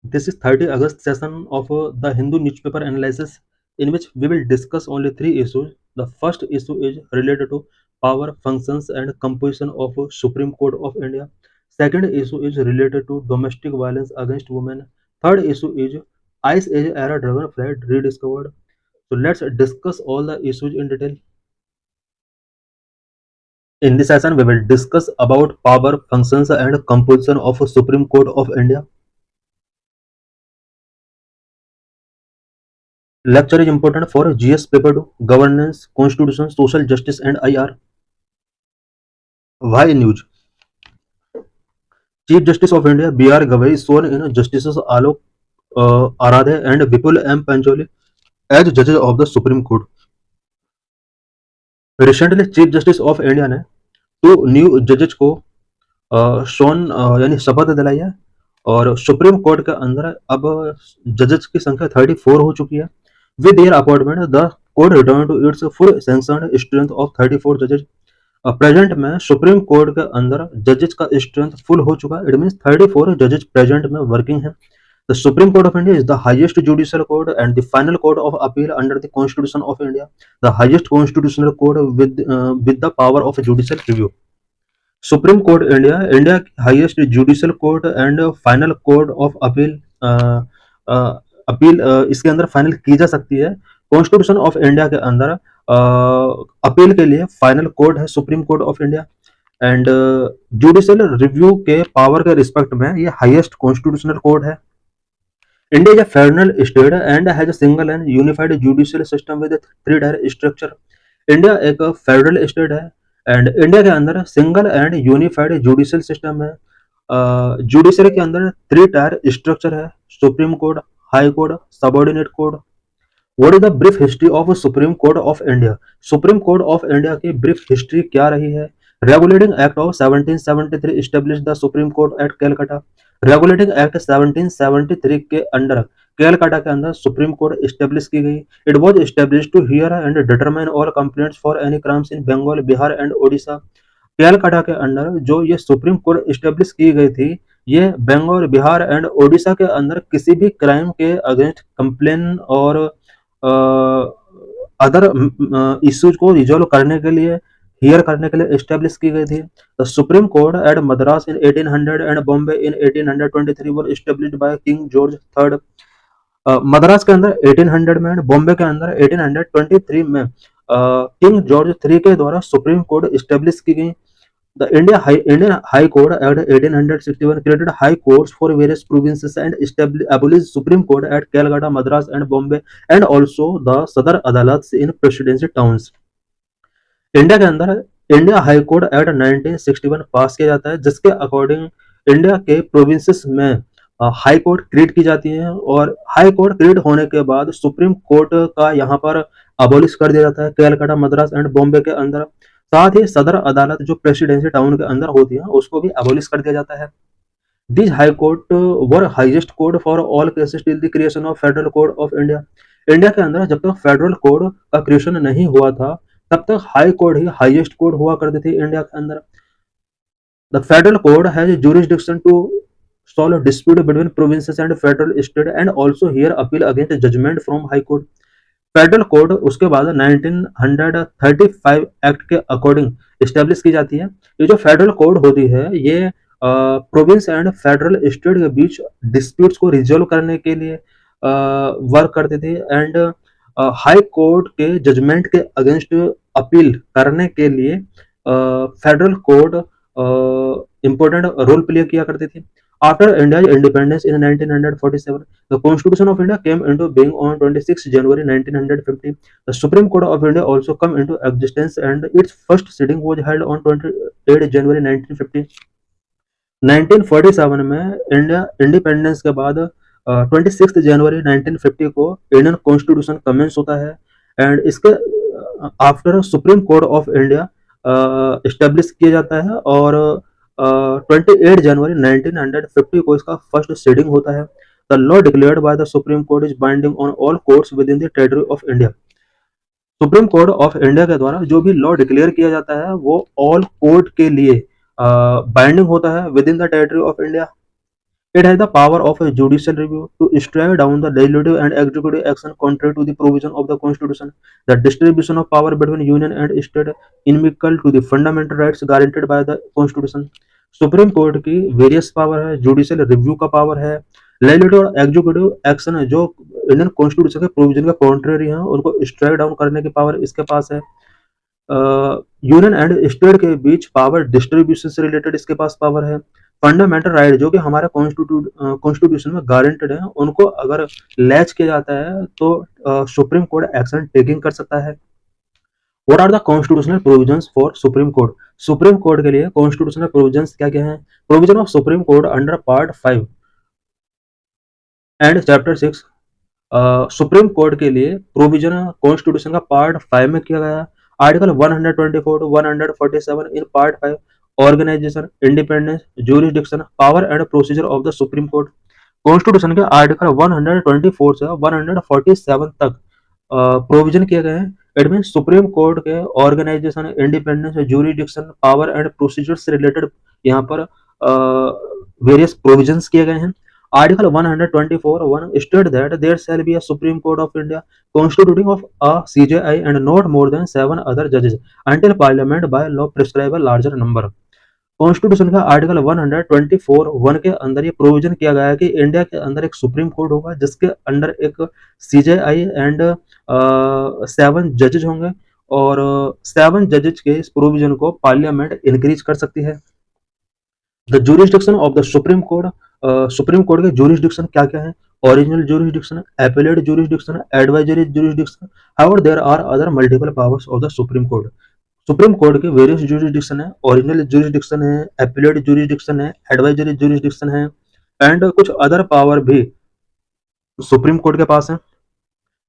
This is 30 August session of the Hindu newspaper analysis, in which we will discuss only three issues. The first issue is related to power, functions and composition of Supreme Court of India. Second issue is related to domestic violence against women. Third issue is Ice Age era dragon flight rediscovered. So let's discuss all the issues in detail. In this session, we will discuss about power, functions and composition of Supreme Court of India. Lecture is important for GS paper 2, governance, constitution, social justice and IR. Why news? Chief Justice of India B.R. Gavai is sworn in Justices Alok Aradhe and Vipul M. Pancholi as judges of the Supreme Court. Recently, Chief Justice of India ने 2 new जजेस को shown यानी शपथ दिलाई है और supreme court के अंदर अब जजेस की संख्या 34 हो चुकी है. With their appointment, the court returned to its full sanctioned strength of 34 judges. Present में सुप्रीम कोर्ट के अंदर जजेस का स्ट्रेंथ फुल हो चुका है. इट मीन्स 34 जजेस प्रेजेंट में वर्किंग है. The supreme court of India is the highest judicial court and the final court of appeal under the constitution of India, the highest constitutional court with the power of judicial review. Supreme court India India की highest judicial court and final court of appeal. Appeal इसके अंदर final की जा सकती है. Constitution of India के अंदर appeal के लिए फाइनल कोर्ट है Supreme court of India. And judicial review के पावर के रिस्पेक्ट में ये हाईएस्ट कॉन्स्टिट्यूशनल कोर्ट है. India is a federal state and has a single and unified judicial system with 3-tier structure. India एक federal state है and India के अंदर single and unified judicial system है. Judiciary के अंदर 3-tier स्ट्रक्चर है. Supreme court, high court, subordinate court. What is the brief history of supreme court of India? Supreme court of India की brief history क्या रही है? Regulating act of 1773 establish the supreme court at Calcutta. Regulating act 1773 के under Calcutta के अंदर supreme court establish की गई. It was establish to hear and determine all complaints for any crimes in Bengal, Bihar and Odisha. Calcutta के अंदर जो ये सुप्रीम कोर्ट एस्टेब्लिश की गई थी, ये बंगाल, बिहार एंड ओडिशा के अंदर किसी भी क्राइम के अगेंस्ट कंप्लेन और अदर इश्यूज को रिजोल्व करने के लिए, हियर करने के लिए एस्टेब्लिश की गई थी. The supreme court at Madras in 1800 and Bombay in 1823 were established by king George third. Madras के अंदर 1800 में एंड बॉम्बे के अंदर 1823 में किंग जॉर्ज थ्री के द्वारा सुप्रीम कोर्ट एस्टेब्लिश की गई. The Indian High Court Act 1861 created high courts for various provinces and abolished Supreme Court at Calcutta, Madras and Bombay and also the Sadar Adalats in presidency towns. India के अंदर India high court act 1961 पास किया जाता है, जिसके according India के provinces में high court create की जाती है और हाई कोर्ट क्रिएट होने के बाद सुप्रीम कोर्ट का यहाँ पर अबोलिश कर दिया जाता है कैलकाटा, मद्रास एंड बॉम्बे के अंदर. साथ ही सदर अदालत जो प्रेसिडेंसी टाउन के अंदर होती है उसको भी अबोलिश कर दिया जाता है. This high court were highest court for all cases till the creation of federal court of India. India के अंदर जब तक फेडरल कोर्ट का क्रिएशन नहीं हुआ था तब तक हाई कोर्ट ही हाईएस्ट कोर्ट हुआ करती थी इंडिया के अंदर. The federal court has jurisdiction to solve dispute between provinces and federal state and also hear appeal against judgment from high court. Federal court उसके बाद 1935 एक्ट के अकॉर्डिंग एस्टेब्लिश की जाती है. ये जो फेडरल कोर्ट होती है ये प्रोविंस एंड फेडरल स्टेट के बीच डिस्प्यूट्स को रिजोल्व करने के लिए वर्क करती थी एंड हाई कोर्ट के जजमेंट के अगेंस्ट अपील करने के लिए federal court important role play किया करती थी. After India's independence in 1947, the Constitution of India came into being on 26 January 1950. The Supreme Court of India also came into existence and its first sitting was held on 28 January 1950. 1947 में India independence के बाद 26 जनवरी 1950 को Indian constitution commence होता है and इसके after supreme court of India establish किया जाता है और 28 जनवरी 1950 को इसका फर्स्ट सीडिंग होता है. The law declared by the supreme court is binding on all courts with in the territory of India. Supreme court of India के द्वारा जो भी लॉ डिक्लेयर किया जाता है वो ऑल कोर्ट के लिए बाइंडिंग होता है with in the territory of India. It has the power of a judicial review to strike down the legislative and executive action contrary to the provision of the Constitution. The distribution of power between union and state inimical to the fundamental rights guaranteed by the Constitution. Supreme court की various power है, judicial review का power है, legislative और executive action है जो Indian constitution के provision के contrary हैं उनको स्ट्राइक डाउन करने की पावर इसके पास है। यूनियन एंड स्टेट के बीच पावर डिस्ट्रीब्यूशन से रिलेटेड इसके पास पावर है। फंडामेंटल राइट जो कि हमारे कॉन्स्टिट्यूशन में गारंटेड है उनको अगर लैच किया जाता है तो सुप्रीम कोर्ट एक्शन टेकिंग कर सकता है। What are the constitutional provisions for supreme court? Supreme court के लिए कॉन्स्टिट्यूशनल प्रोविजंस क्या क्या है? Provision of supreme court under part 5 and chapter 6। Supreme court के लिए प्रोविजन कॉन्स्टिट्यूशन का पार्ट 5 में किया गया। Article 124 to 147 in part 5 organisation, independence, jurisdiction, power and procedure of the supreme court. Constitution के आर्टिकल 124 से 147 तक प्रोविजन किए गए हैं। इट मीन सुप्रीम कोर्ट के organisation, independence, jurisdiction, power and procedure से रिलेटेड यहाँ पर वेरियस प्रोविजंस किए गए हैं। Article 124(1) state that there shall be a Supreme Court of India constituting of a CJI and not more than 7 other judges until Parliament by law prescribe a larger number। Constitution का article 124(1) के अंदर ये provision किया गया है कि India के अंदर एक सुप्रीम कोर्ट होगा जिसके अंदर एक CJI एंड 7 जजेज होंगे और 7 जजेज के इस प्रोविजन को पार्लियामेंट इंक्रीज कर सकती है। The jurisdiction of the supreme court, supreme court के जुरिसडिक्शन क्या क्या है? Original jurisdiction, appellate jurisdiction, advisory jurisdiction. However there are other multiple powers of the supreme court. Supreme court के वेरियस जुरिसडिक्शन है, original jurisdiction है, appellate jurisdiction है, advisory jurisdiction है and कुछ अदर पावर भी सुप्रीम कोर्ट के पास है।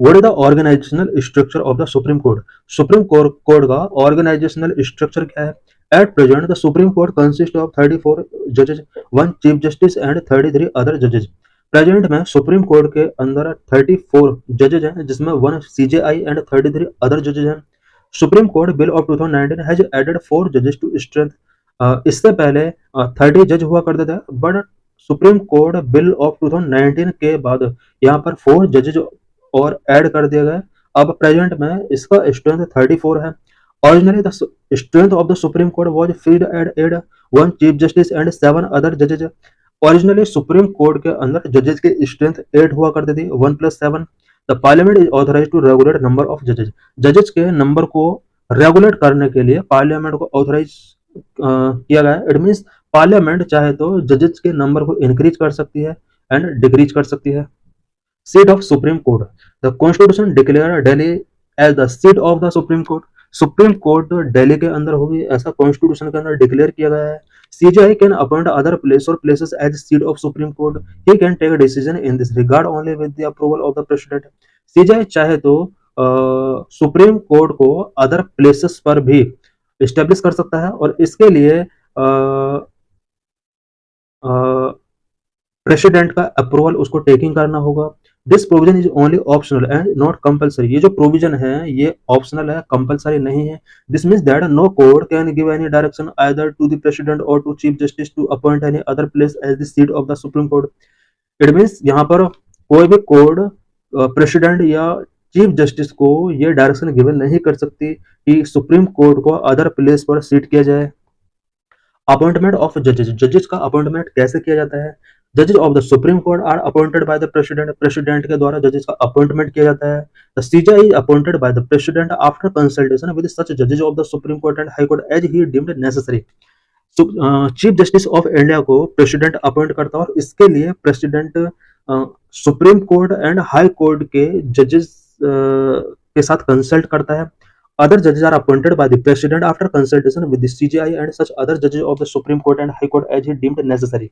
What is the organisational structure of the supreme court? Supreme Court का ऑर्गेनाइजेशनल स्ट्रक्चर क्या है? At present, the Supreme Court consists of 34 judges, 1 Chief Justice and 33 other judges। Present में supreme court के अंदर 34 जजेज हैं जिसमें 1 CJI एंड 33 अदर जजेज हैं। Supreme Court bill of 2019 has added 4 जजेस टू स्ट्रेंथ। इससे पहले 30 जज हुआ करते थे but supreme Court bill of 2019 के बाद यहाँ पर 4 जजेज और ऐड कर दिए गए। अब प्रेजेंट में इसका स्ट्रेंथ 34 है। Originally, the strength of the Supreme Court was fixed at 1 Chief Justice and 7 other judges। Originally, Supreme Court के अंदर जजेज की स्ट्रेंथ 8 हुआ करती थी, 1 + 7। The Parliament is authorized to regulate number of judges। जजेज के नंबर को रेगुलेट करने के लिए पार्लियामेंट को ऑथराइज किया गया। इट मीन्स पार्लियामेंट चाहे तो जजेज के नंबर को इंक्रीज कर सकती है एंड डिक्रीज कर सकती है। Seat of supreme Court, the constitution declare Delhi as the seat of the supreme court. Supreme Court Delhi के अंदर होगी ऐसा कॉन्स्टिट्यूशन के अंदर डिक्लेयर किया गया है। CJI can appoint other place और places as seat of supreme court. He can take decision in this regard only with the approval of the president. CJI चाहे तो सुप्रीम कोर्ट को अदर प्लेसेस पर भी establish कर सकता है और इसके लिए प्रेसिडेंट का अप्रूवल उसको टेकिंग करना होगा। This provision is only optional and not compulsory. ये जो प्रोविजन है ये ऑप्शनल है, कंपलसरी नहीं है। This means that no court can give any direction either to the president और to chief justice to appoint any other place as the seat of the supreme court. It means यहाँ पर कोई भी court president या chief justice को ये direction given नहीं कर सकती कि सुप्रीम कोर्ट को अदर प्लेस पर सीट किया जाए। अपॉइंटमेंट ऑफ जजेस, जजेस का अपॉइंटमेंट कैसे किया जाता है? जजेस of the supreme court are appointed by the president. President के द्वारा जजेस का अपॉइंटमेंट किया जाता है। The CJI is appointed by the president after consultation with such जजेस of the supreme court and high court as he deemed necessary. Chief justice of India को president appoint करता है और इसके लिए president supreme court and high court के जजेस के साथ कंसल्ट करता है। Other judges are appointed by the president after consultation with the CJI and such other judges of the Supreme Court and High Court as he deemed necessary।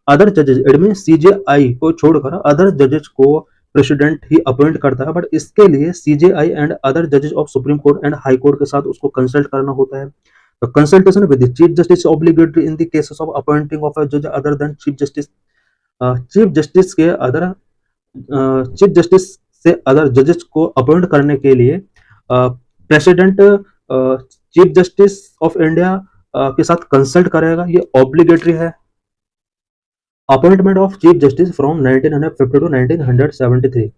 Other judges, it means CJI को छोड़कर other judges को president ही appoint करता है but इसके लिए CJI and other judges of Supreme Court and High Court के साथ उसको कंसल्ट करना होता है। The consultation with the Chief Justice is obligatory in the cases of appointing of a judge other than Chief Justice। Chief Justice के other chief justice से other जजेस को अपॉइंट करने के लिए president chief justice of India के साथ consult करेगा, ये ऑब्लिगेटरी है। Appointment of chief justice from 1950 to 1973।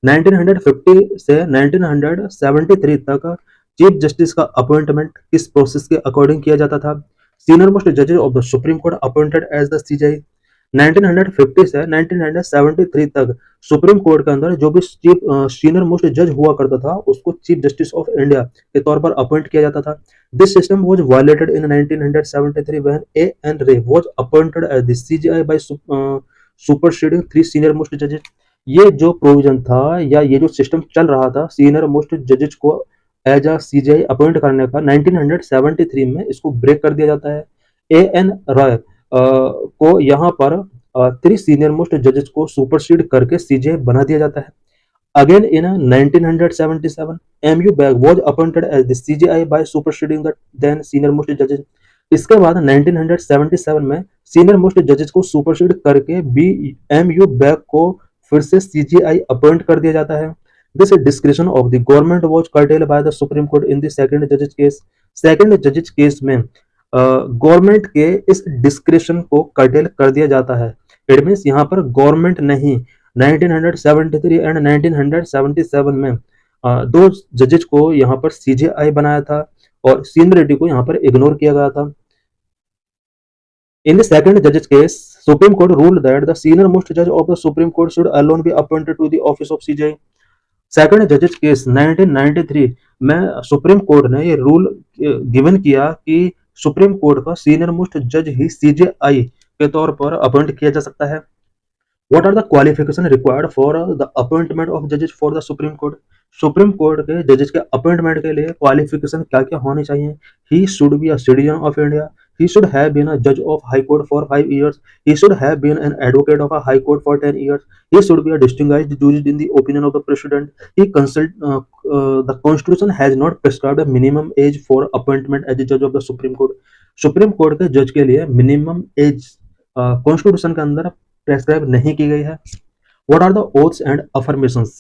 1950 से 1973 तक चीफ जस्टिस का अपॉइंटमेंट किस प्रोसेस के अकॉर्डिंग किया जाता था? सीनियर मोस्ट जजेस of the supreme Court appointed as the CJI. 1950 से 1973 तक सुप्रीम कोर्ट के अंदर जो भी चीफ सीनियर मोस्ट जज हुआ करता था उसको चीफ जस्टिस ऑफ इंडिया के तौर पर अपॉइंट किया जाता था। This system was violated in 1973 when A.N. Ray was appointed as the CJI by superseding three senior most judges। ये जो प्रोविजन था या ये जो सिस्टम चल रहा था सीनियर मोस्ट जजेस को एज अ सीजीआई अपॉइंट करने का 1973 में इसको ब्रेक कर दिया जाता है। A.N. रॉय को यहाँ पर थ्री सीनियर मोस्ट जजेस को सुपरसीड करके सीजीआई बना दिया जाता है। Again in 1977, M.U. Bag was appointed as the CJI by superseding the then senior most judges। इसके बाद 1977 में सीनियर मोस्ट जजेस को सुपरसीड करके M.U. बैग को फिर से CJI अपॉइंट कर दिया जाता है। This description of the government was cartel by the supreme court in the second जजेस केस। सेकंड जजेस केस में गवर्नमेंट के इस डिस्क्रिप्शन को कर्टेल कर दिया जाता है। इट मीन्स यहाँ पर गवर्नमेंट नहीं 1973 एंड 1977 में दो जजेस को यहाँ पर सीजेआई बनाया था और सीनियरिटी को यहाँ पर इग्नोर किया गया था। In the second judge's case, Supreme Court ruled that the senior most judge of the Supreme Court should alone be appointed to the office of CJI। Second जजेस केस 1993 में सुप्रीम कोर्ट ने ये rule given किया कि supreme Court का senior most जज ही CJI के तौर पर अपॉइंट किया जा सकता है। What are the qualifications required for the appointment of judges for the Supreme Court? Supreme court के जजेस के अपॉइंटमेंट के लिए क्वालिफिकेशन क्या क्या होनी चाहिए? He should be a citizen of India. He should have been a judge of High Court for 5 years. He should have been an advocate of a High Court for 10 years. He should be a distinguished jurist in the opinion of the President. The Constitution has not prescribed a minimum age for appointment as a judge of the Supreme Court. Supreme court के जज के लिए minimum age constitution के अंदर prescribe नहीं की गई है। What are the oaths and affirmations?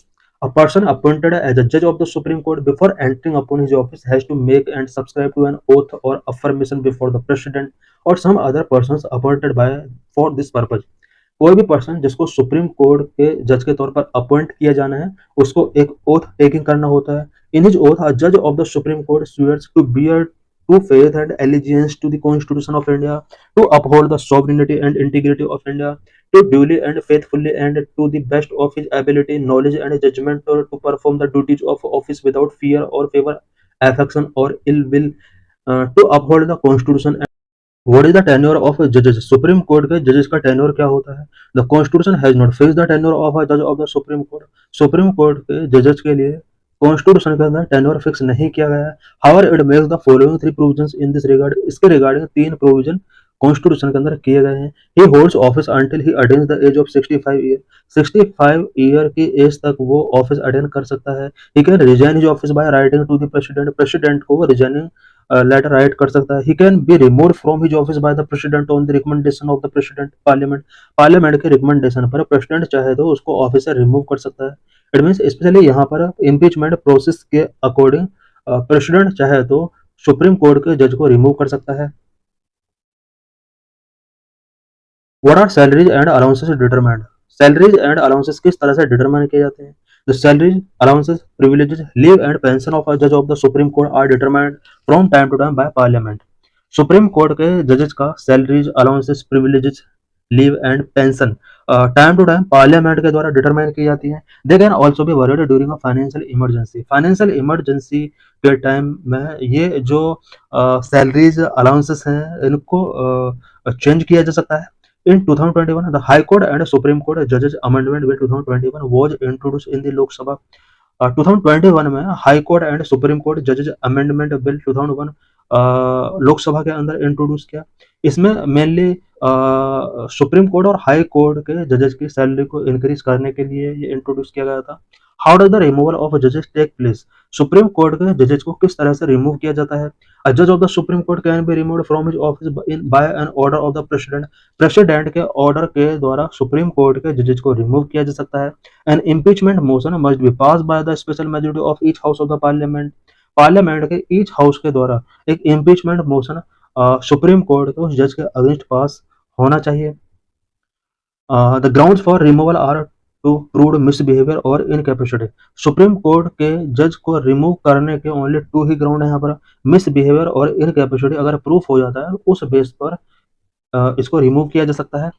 A person appointed as a judge of the Supreme Court before entering upon his office has to make and subscribe to an oath or affirmation before the president or some other persons appointed by for this purpose। कोई भी person जिसको supreme court के जज के तौर पर appoint किया जाना है उसको एक ओथ टेकिंग करना होता है। इन हिज ओथ अ जज of the supreme Court swears to bear true faith and allegiance to the Constitution of India, to uphold the sovereignty and integrity of India, to duly and faithfully and to the best of his ability, knowledge and judgment, or to perform the duties of office without fear or favor, affection or ill will, to uphold the Constitution। What is the tenure of judges? Supreme court के जजेस का tenure क्या होता है? The Constitution has not fixed the tenure of a judge of the Supreme Court। Supreme court के जजेस के लिए कॉन्स्टिट्यूशन के अंदर टेन्योर फिक्स नहीं किया गया है। However it makes the following three provisions in this regard. इसके रिगार्डिंग तीन प्रोविजन कॉन्स्टिट्यूशन के अंदर किए गए हैं। He holds office until he attains the age of 65 year. 65 year की एज तक वो ऑफिस अटेंड कर सकता है। He can resign his office by writing to the president. President को रिजाइनिंग लेटर राइट कर सकता है। He can be removed from his office bye the president on the recommendation of the president. Parliament parliament के recommendation पर president चाहे तो उसको office से रिमूव कर सकता है। इट मीन्स स्पेशली यहाँ पर इम्पीचमेंट प्रोसेस के अकॉर्डिंग प्रेसिडेंट चाहे तो सुप्रीम कोर्ट के जज को रिमूव कर सकता है। What are salaries and allowances determined? Salaries and allowances किस तरह से डिटरमाइन किए जाते हैं? The salaries allowances privileges leave and pension of a जज of the supreme court are determined from time to time by parliament. Supreme court के जजेस का salaries allowances privileges leave and pension time to time parliament के द्वारा determine की जाती है। They can also be varied during a financial emergency. Financial emergency के time में ये जो सैलरीज अलाउंसेस हैं इनको चेंज किया जा सकता है। In 2021, the High Court and Supreme Court Judges Amendment Bill 2021 was introduced in the Lok Sabha। 2021 में high court and supreme court जजेज अमेंडमेंट बिल 2001 लोकसभा के अंदर इंट्रोड्यूस किया। इसमें मेनली सुप्रीम कोर्ट और हाई कोर्ट के जजेस की सैलरी को इंक्रीज करने के लिए ये इंट्रोड्यूस किया गया था। How does the removal of जजेस टेक प्लेस? सुप्रीम कोर्ट के जजेस को किस तरह से रिमूव किया जाता है? अ जज of the supreme Court can be removed from his office by an order of the president. President के ऑर्डर के द्वारा सुप्रीम कोर्ट के जजेस को रिमूव किया जा सकता है। An impeachment motion must be pass by the special majority of each house of the parliament. Parliament के ईच हाउस के द्वारा एक इम्पीचमेंट मोशन सुप्रीम कोर्ट के उस जज के अगेंस्ट पास होना चाहिए। The grounds for removal are two prove misbehaviour और इनकैपेसिटी। सुप्रीम कोर्ट के जज को रिमूव करने के ओनली टू ही ग्राउंड है यहाँ पर, मिसबिहेवियर और इनकैपेसिटी अगर प्रूफ हो जाता है उस बेस पर इसको रिमूव किया जा सकता है।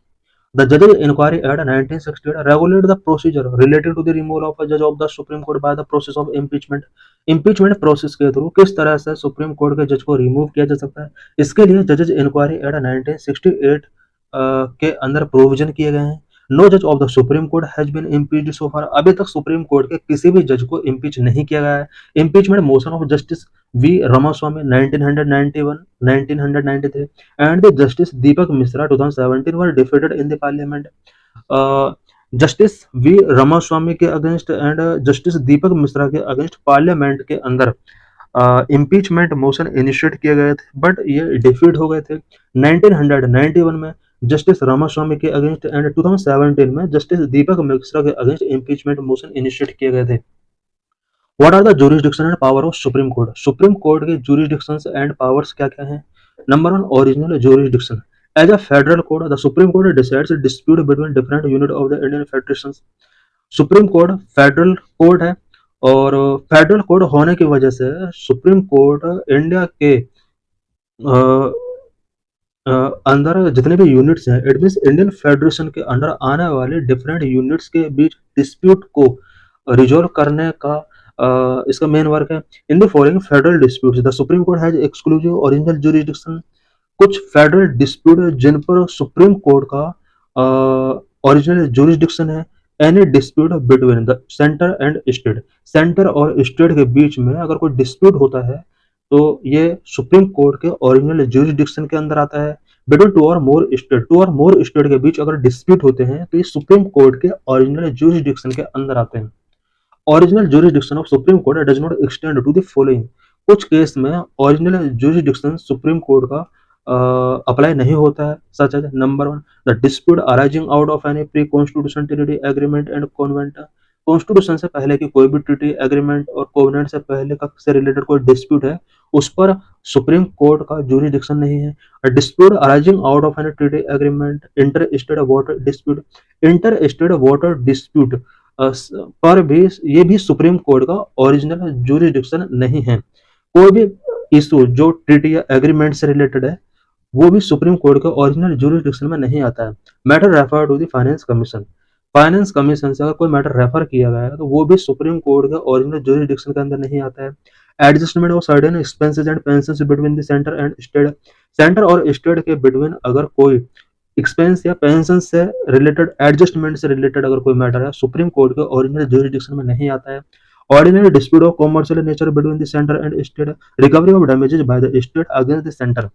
The Judges Inquiry Act 1968 regulate the procedure related to the removal of a judge of the Supreme Court by the process of impeachment। impeachment process के थ्रू किस तरह से सुप्रीम कोर्ट के जज को रिमूव किया जा सकता है, इसके लिए जजेज इंक्वायरी एक्ट 1968 के अंदर प्रोविजन किए गए हैं। नो जज of the supreme court has been impeached so far. अभी तक सुप्रीम कोर्ट के किसी भी जज को इम्पीच नहीं किया गया है। Impeachment motion of justice V Ramaswami 1991 1993 and the Justice Deepak Misra 2017 were defeated in the parliament। Justice V Ramaswami के against and justice Deepak Mishra के अगेंस्ट पार्लियामेंट के अंदर इम्पीचमेंट मोशन इनिशिएट किए गए थे, बट ये डिफीट हो गए थे 1991 में जस्टिस रामास्वामी के अगेंस्ट एंड 2017 में जस्टिस दीपक मिश्रा के अगेंस्ट इम्पीचमेंट मोशन इनिशिएट किए गए थे। What are the jurisdiction and power of supreme court. Supreme court के जुरिसडिक्शंस एंड पावर्स क्या क्या हैं। Number 1, original jurisdiction. As a federal court the supreme Court decides dispute between different unit of the Indian federation. Supreme Court federal court है और federal court होने की वजह से सुप्रीम कोर्ट इंडिया के अंदर जितने भी यूनिट्स हैं, इट मीन्स इंडियन फेडरेशन के अंदर आने वाले डिफरेंट यूनिट्स के बीच डिस्प्यूट को रिजोल्व करने का इसका मेन वर्क है। In the following federal disputes the supreme court has exclusive original jurisdiction. कुछ फेडरल डिस्प्यूट जिन पर सुप्रीम कोर्ट का ओरिजिनल जुरिसडिक्शन है। Any dispute between the centre and state. Centre और स्टेट के बीच में अगर कोई डिस्प्यूट होता है तो ये सुप्रीम कोर्ट के ओरिजिनल जुरिसडिक्शन के अंदर आता है। बिटवीन टू और मोर स्टेट के बीच अगर डिस्प्यूट होते हैं तो ये सुप्रीम कोर्ट के ओरिजिनल जुरिसडिक्शन के अंदर आते हैं। Original jurisdiction of supreme Court does not extend to the following. कुछ केस में ओरिजिनल जुरिसडिक्शन सुप्रीम कोर्ट का अप्लाई नहीं होता है, such as number 1 the dispute arising out of any pre constitution treaty agreement and covenant. Constitution से पहले की कोई भी ट्रीटी एग्रीमेंट और कोवेनेंट से पहले का से रिलेटेड कोई डिस्प्यूट है उस पर सुप्रीम कोर्ट का जुरिसडिक्शन नहीं है। Dispute arising out of any treaty agreement inter state water dispute. Inter state water dispute पर भी ये भी सुप्रीम कोर्ट का ओरिजिनल जुरिसडिक्शन नहीं है। कोई भी इशू जो ट्रीटी या एग्रीमेंट से रिलेटेड है वो भी सुप्रीम कोर्ट के ओरिजिनल जुरिसडिक्शन में नहीं आता है। Matter refer to the finance commission. Finance commission से अगर कोई मैटर रेफर किया गया है तो वो भी सुप्रीम कोर्ट के ओरिजिनल जुरिसडिक्शन के अंदर नहीं आता है। Adjustment of certain expenses and pensions between the centre and state. Centre और स्टेट के बिटवीन अगर कोई एक्सपेंस या पेंशन से रिलेटेड एडजस्टमेंट से रिलेटेड अगर कोई मैटर है सुप्रीम कोर्ट के ओरिजिनल जुरिसडिक्शन में नहीं आता है। Ordinary dispute of commercial nature between the centre and state. Recovery of damages by the state against the centre.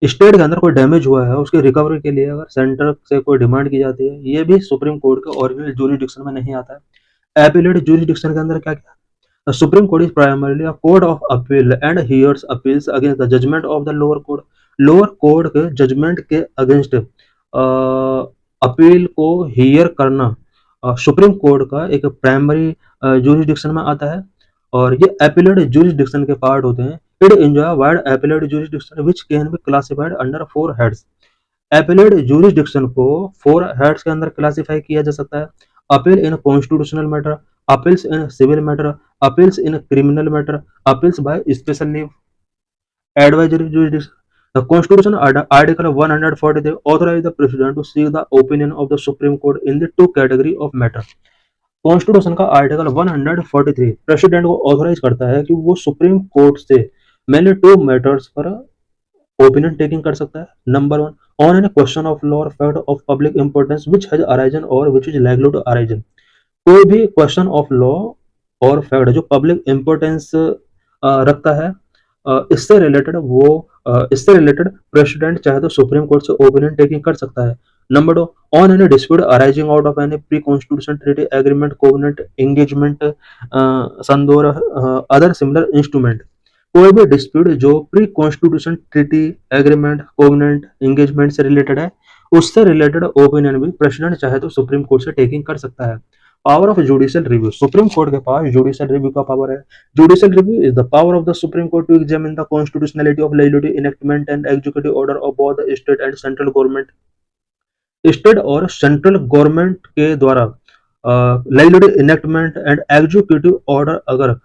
State के अंदर कोई डैमेज हुआ है उसकी रिकवरी के लिए अगर सेंटर से कोई डिमांड की जाती है ये भी सुप्रीम कोर्ट के ओरिजिनल जुरिसडिक्शन में नहीं आता है। एपीलेट जुरिसडिक्शन के अंदर क्या क्या। The Supreme Court is primarily a court of appeal and hears appeals against the judgment of the lower court। Lower court के जजमेंट के अगेंस्ट अपील को हियर करना सुप्रीम कोर्ट का एक प्राइमरी जुरिसडिक्शन में आता है और ये एपीलेट जुरिसडिक्शन के पार्ट होते हैं। It enjoy wide appellate jurisdiction which can be classified under 4 heads. Appellate jurisdiction को 4 हेड्स के अंदर क्लासिफाई किया जा सकता है। Appeal in constitutional matter, appeals in civil matter, appeals in criminal matter, appeals by special leave. Advisory jurisdiction. The Constitution Article 143 authorize the President to seek the opinion of the Supreme Court in the 2 category of matter। Constitution का article 143 president को authorise करता है कि वो supreme court से mainly 2 matters पर opinion taking कर सकता है। Number 1 on any question of law और fact of public importance which has arisen और which is likely to arisen. कोई भी क्वेश्चन ऑफ लॉ और फैक्ट जो पब्लिक इंपॉर्टेंस रखता है इससे रिलेटेड प्रेसिडेंट चाहे तो सुप्रीम कोर्ट से ओपिनियन टेकिंग कर सकता है। Number 2 on any dispute arising out of any pre constitution treaty agreement covenant engagement संदोर अदर सिमिलर इंस्ट्रूमेंट। कोई भी डिस्प्यूट जो pre constitution treaty agreement covenant engagement से रिलेटेड है उससे रिलेटेड ओपिनियन भी प्रेसिडेंट चाहे तो सुप्रीम कोर्ट से टेकिंग कर सकता है। Power of judicial review, supreme court के पास जुडिशियल रिव्यू का पावर है। Judicial review is the power of the supreme Court to examine the constitutionality of legislative enactment and executive order of both the state and central government. State और central government के द्वारा legislative enactment and executive order अगर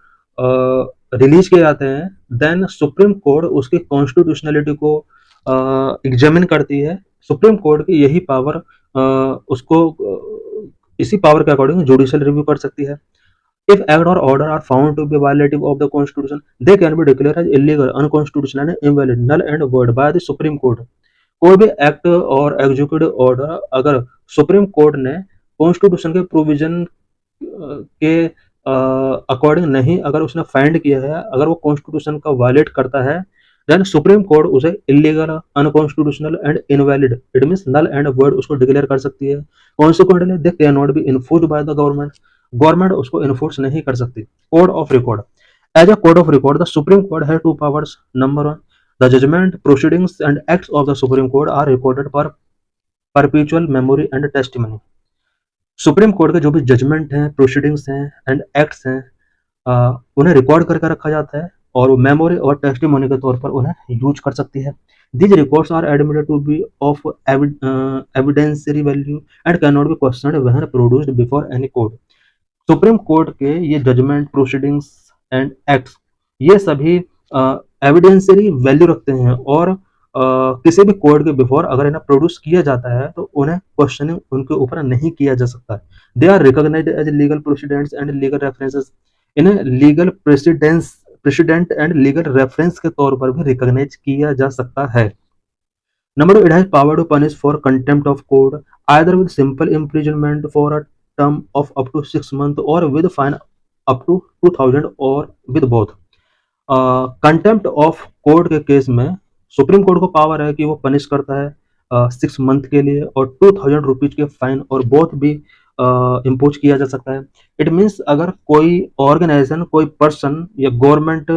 release किए जाते हैं, then Supreme Court उसकी constitutionality को examine करती है। सुप्रीम कोर्ट की यही पावर उसको इसी पावर के अकॉर्डिंग जुडिशियल रिव्यू कर सकती है। If act or order are found to be violative of the constitution, they can be declared as illegal, unconstitutional and invalid, null and void by the Supreme Court. कोई भी act और executive order अगर supreme court ने constitution के provision के according नहीं, अगर उसने फाइंड किया है, अगर वो कॉन्स्टिट्यूशन का वायलेट करता है, देन सुप्रीम कोर्ट उसे illegal, unconstitutional and invalid, it means null and void उसको डिक्लेयर कर सकती है। Consequently they can not be enforced by the government, government उसको इन्फोर्स नहीं कर सकती। Court of record, as a court of record the supreme court has two powers. Number 1, the judgment, proceedings and acts of the supreme court are recorded for perpetual memory and testimony. Supreme court के जो भी judgement हैं, proceedings हैं and acts हैं, उन्हें record करके रखा जाता है और वो मेमोरी और टेस्टिमोनी के तौर पर उन्हें यूज कर सकती है। These records are admitted to be of evidentiary value and cannot be questioned when produced before any court. Supreme court के ये जजमेंट, प्रोसीडिंग्स एंड एक्ट्स, ये सभी एविडेंसरी वैल्यू रखते हैं और किसी भी कोर्ट के बिफोर अगर इन्हें प्रोड्यूस किया जाता है तो उन्हें क्वेश्चनिंग उनके ऊपर नहीं किया जा सकता। They are recognised as legal precedents and legal references, इन्हें legal precedent and legal reference के तौर पर भी रिकॉग्नाइज किया जा सकता है। Number 2, it has power to punish for contempt of court either with simple imprisonment for a term of up to 6 months or with fine up to 2000 or with both. Contempt of court के case में supreme court को power है कि वो punish करता है 6 month के लिए और 2000 रुपीज के फाइन और बोथ भी इम्पोज किया जा सकता है। इट मीन्स अगर कोई ऑर्गेनाइजेशन, कोई पर्सन या गवर्नमेंट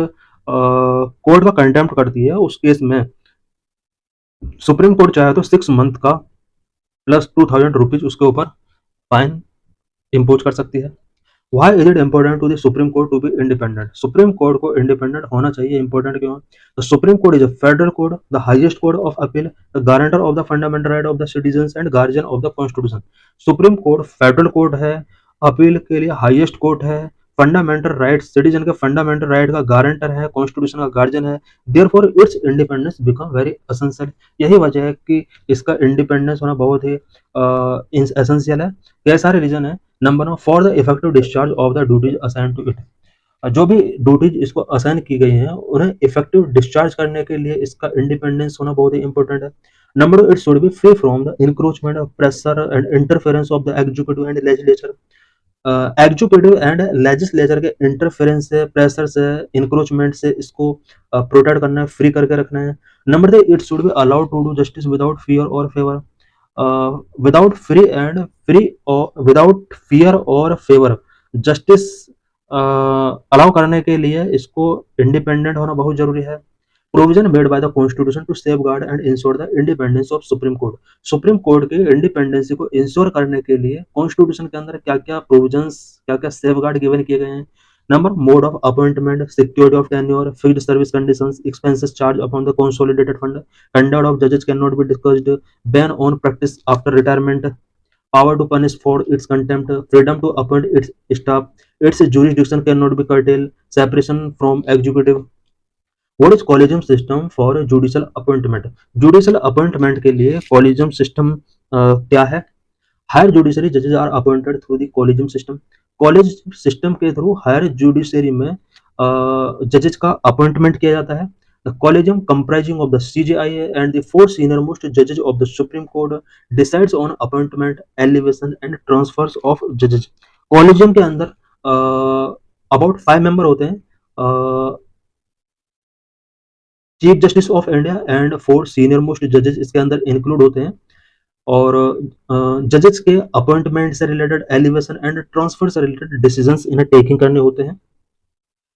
कोर्ट का कंटेम्प्ट करती है, उस केस में सुप्रीम कोर्ट चाहे तो 6 मंथ का प्लस 2000 रुपीज उसके ऊपर फाइन इम्पोज कर सकती है। Why is it important to the Supreme Court to be independent? Supreme court को इंडिपेंडेंट होना चाहिए। इंपॉर्टेंट क्यों? The Supreme Court is a federal court, the highest court of appeal, the guarantor of the fundamental right of the citizens and guardian of the constitution. Supreme Court federal court है, appeal के लिए highest court है, fundamental right, citizen के fundamental right का guarantor है, constitution का guardian है। Therefore it's independence become very essential. यही वजह है कि इसका इंडिपेंडेंस होना बहुत ही एसेंशियल है। कई सारे रीजन है। Number 1, for the effective discharge of the duties assign to it, जो भी ड्यूटीज इसको असाइन की गई हैं उन्हें इफेक्टिव डिस्चार्ज करने के लिए इसका इंडिपेंडेंस होना बहुत ही इंपॉर्टेंट है। Number 2, it should be free from the encroachment of pressure and interference of the executive and legislature. Executive and legislature के इंटरफेरेंस से, प्रेशर से, इंक्रोचमेंट से इसको प्रोटेक्ट करना है, फ्री करके रखना है। Number 3, it should be allowed to do justice without fear और फेवर, विदाउट फियर और फेवर। जस्टिस अलाउ करने के लिए इसको इंडिपेंडेंट होना बहुत जरूरी है। Provision made by the constitution to safeguard and ensure the independence of supreme court. Supreme court के इंडिपेंडेंसी को इंश्योर करने के लिए कॉन्स्टिट्यूशन के अंदर क्या क्या प्रोविजंस, क्या क्या सेफगार्ड गिवन किए गए हैं। Number, mode of appointment, security of tenure, fixed service conditions, expenses charge upon the consolidated fund, conduct of जजेस can not be discussed, ban on practice after retirement, power to punish for its contempt, freedom to appoint its staff, its jurisdiction cannot be curtailed, separation from executive। What is collegium system for judicial appointment? Judicial appointment के लिए collegium system क्या है? Higher judiciary judges are appointed through the collegium system। collegium system के through higher judiciary में judges का appointment किया जाता है। The collegium comprising of the CJIA and the 4 senior most judges of the Supreme Court decides on appointment, elevation and transfers of judges। collegium के अंदर about 5 member होते हैं, chief justice of India and 4 senior most जजेस इसके अंदर include होते हैं और जजेस के अपॉइंटमेंट से रिलेटेड, एलिवेशन एंड ट्रांसफर से रिलेटेड डिसीजंस इन्हें टेकिंग करने होते हैं।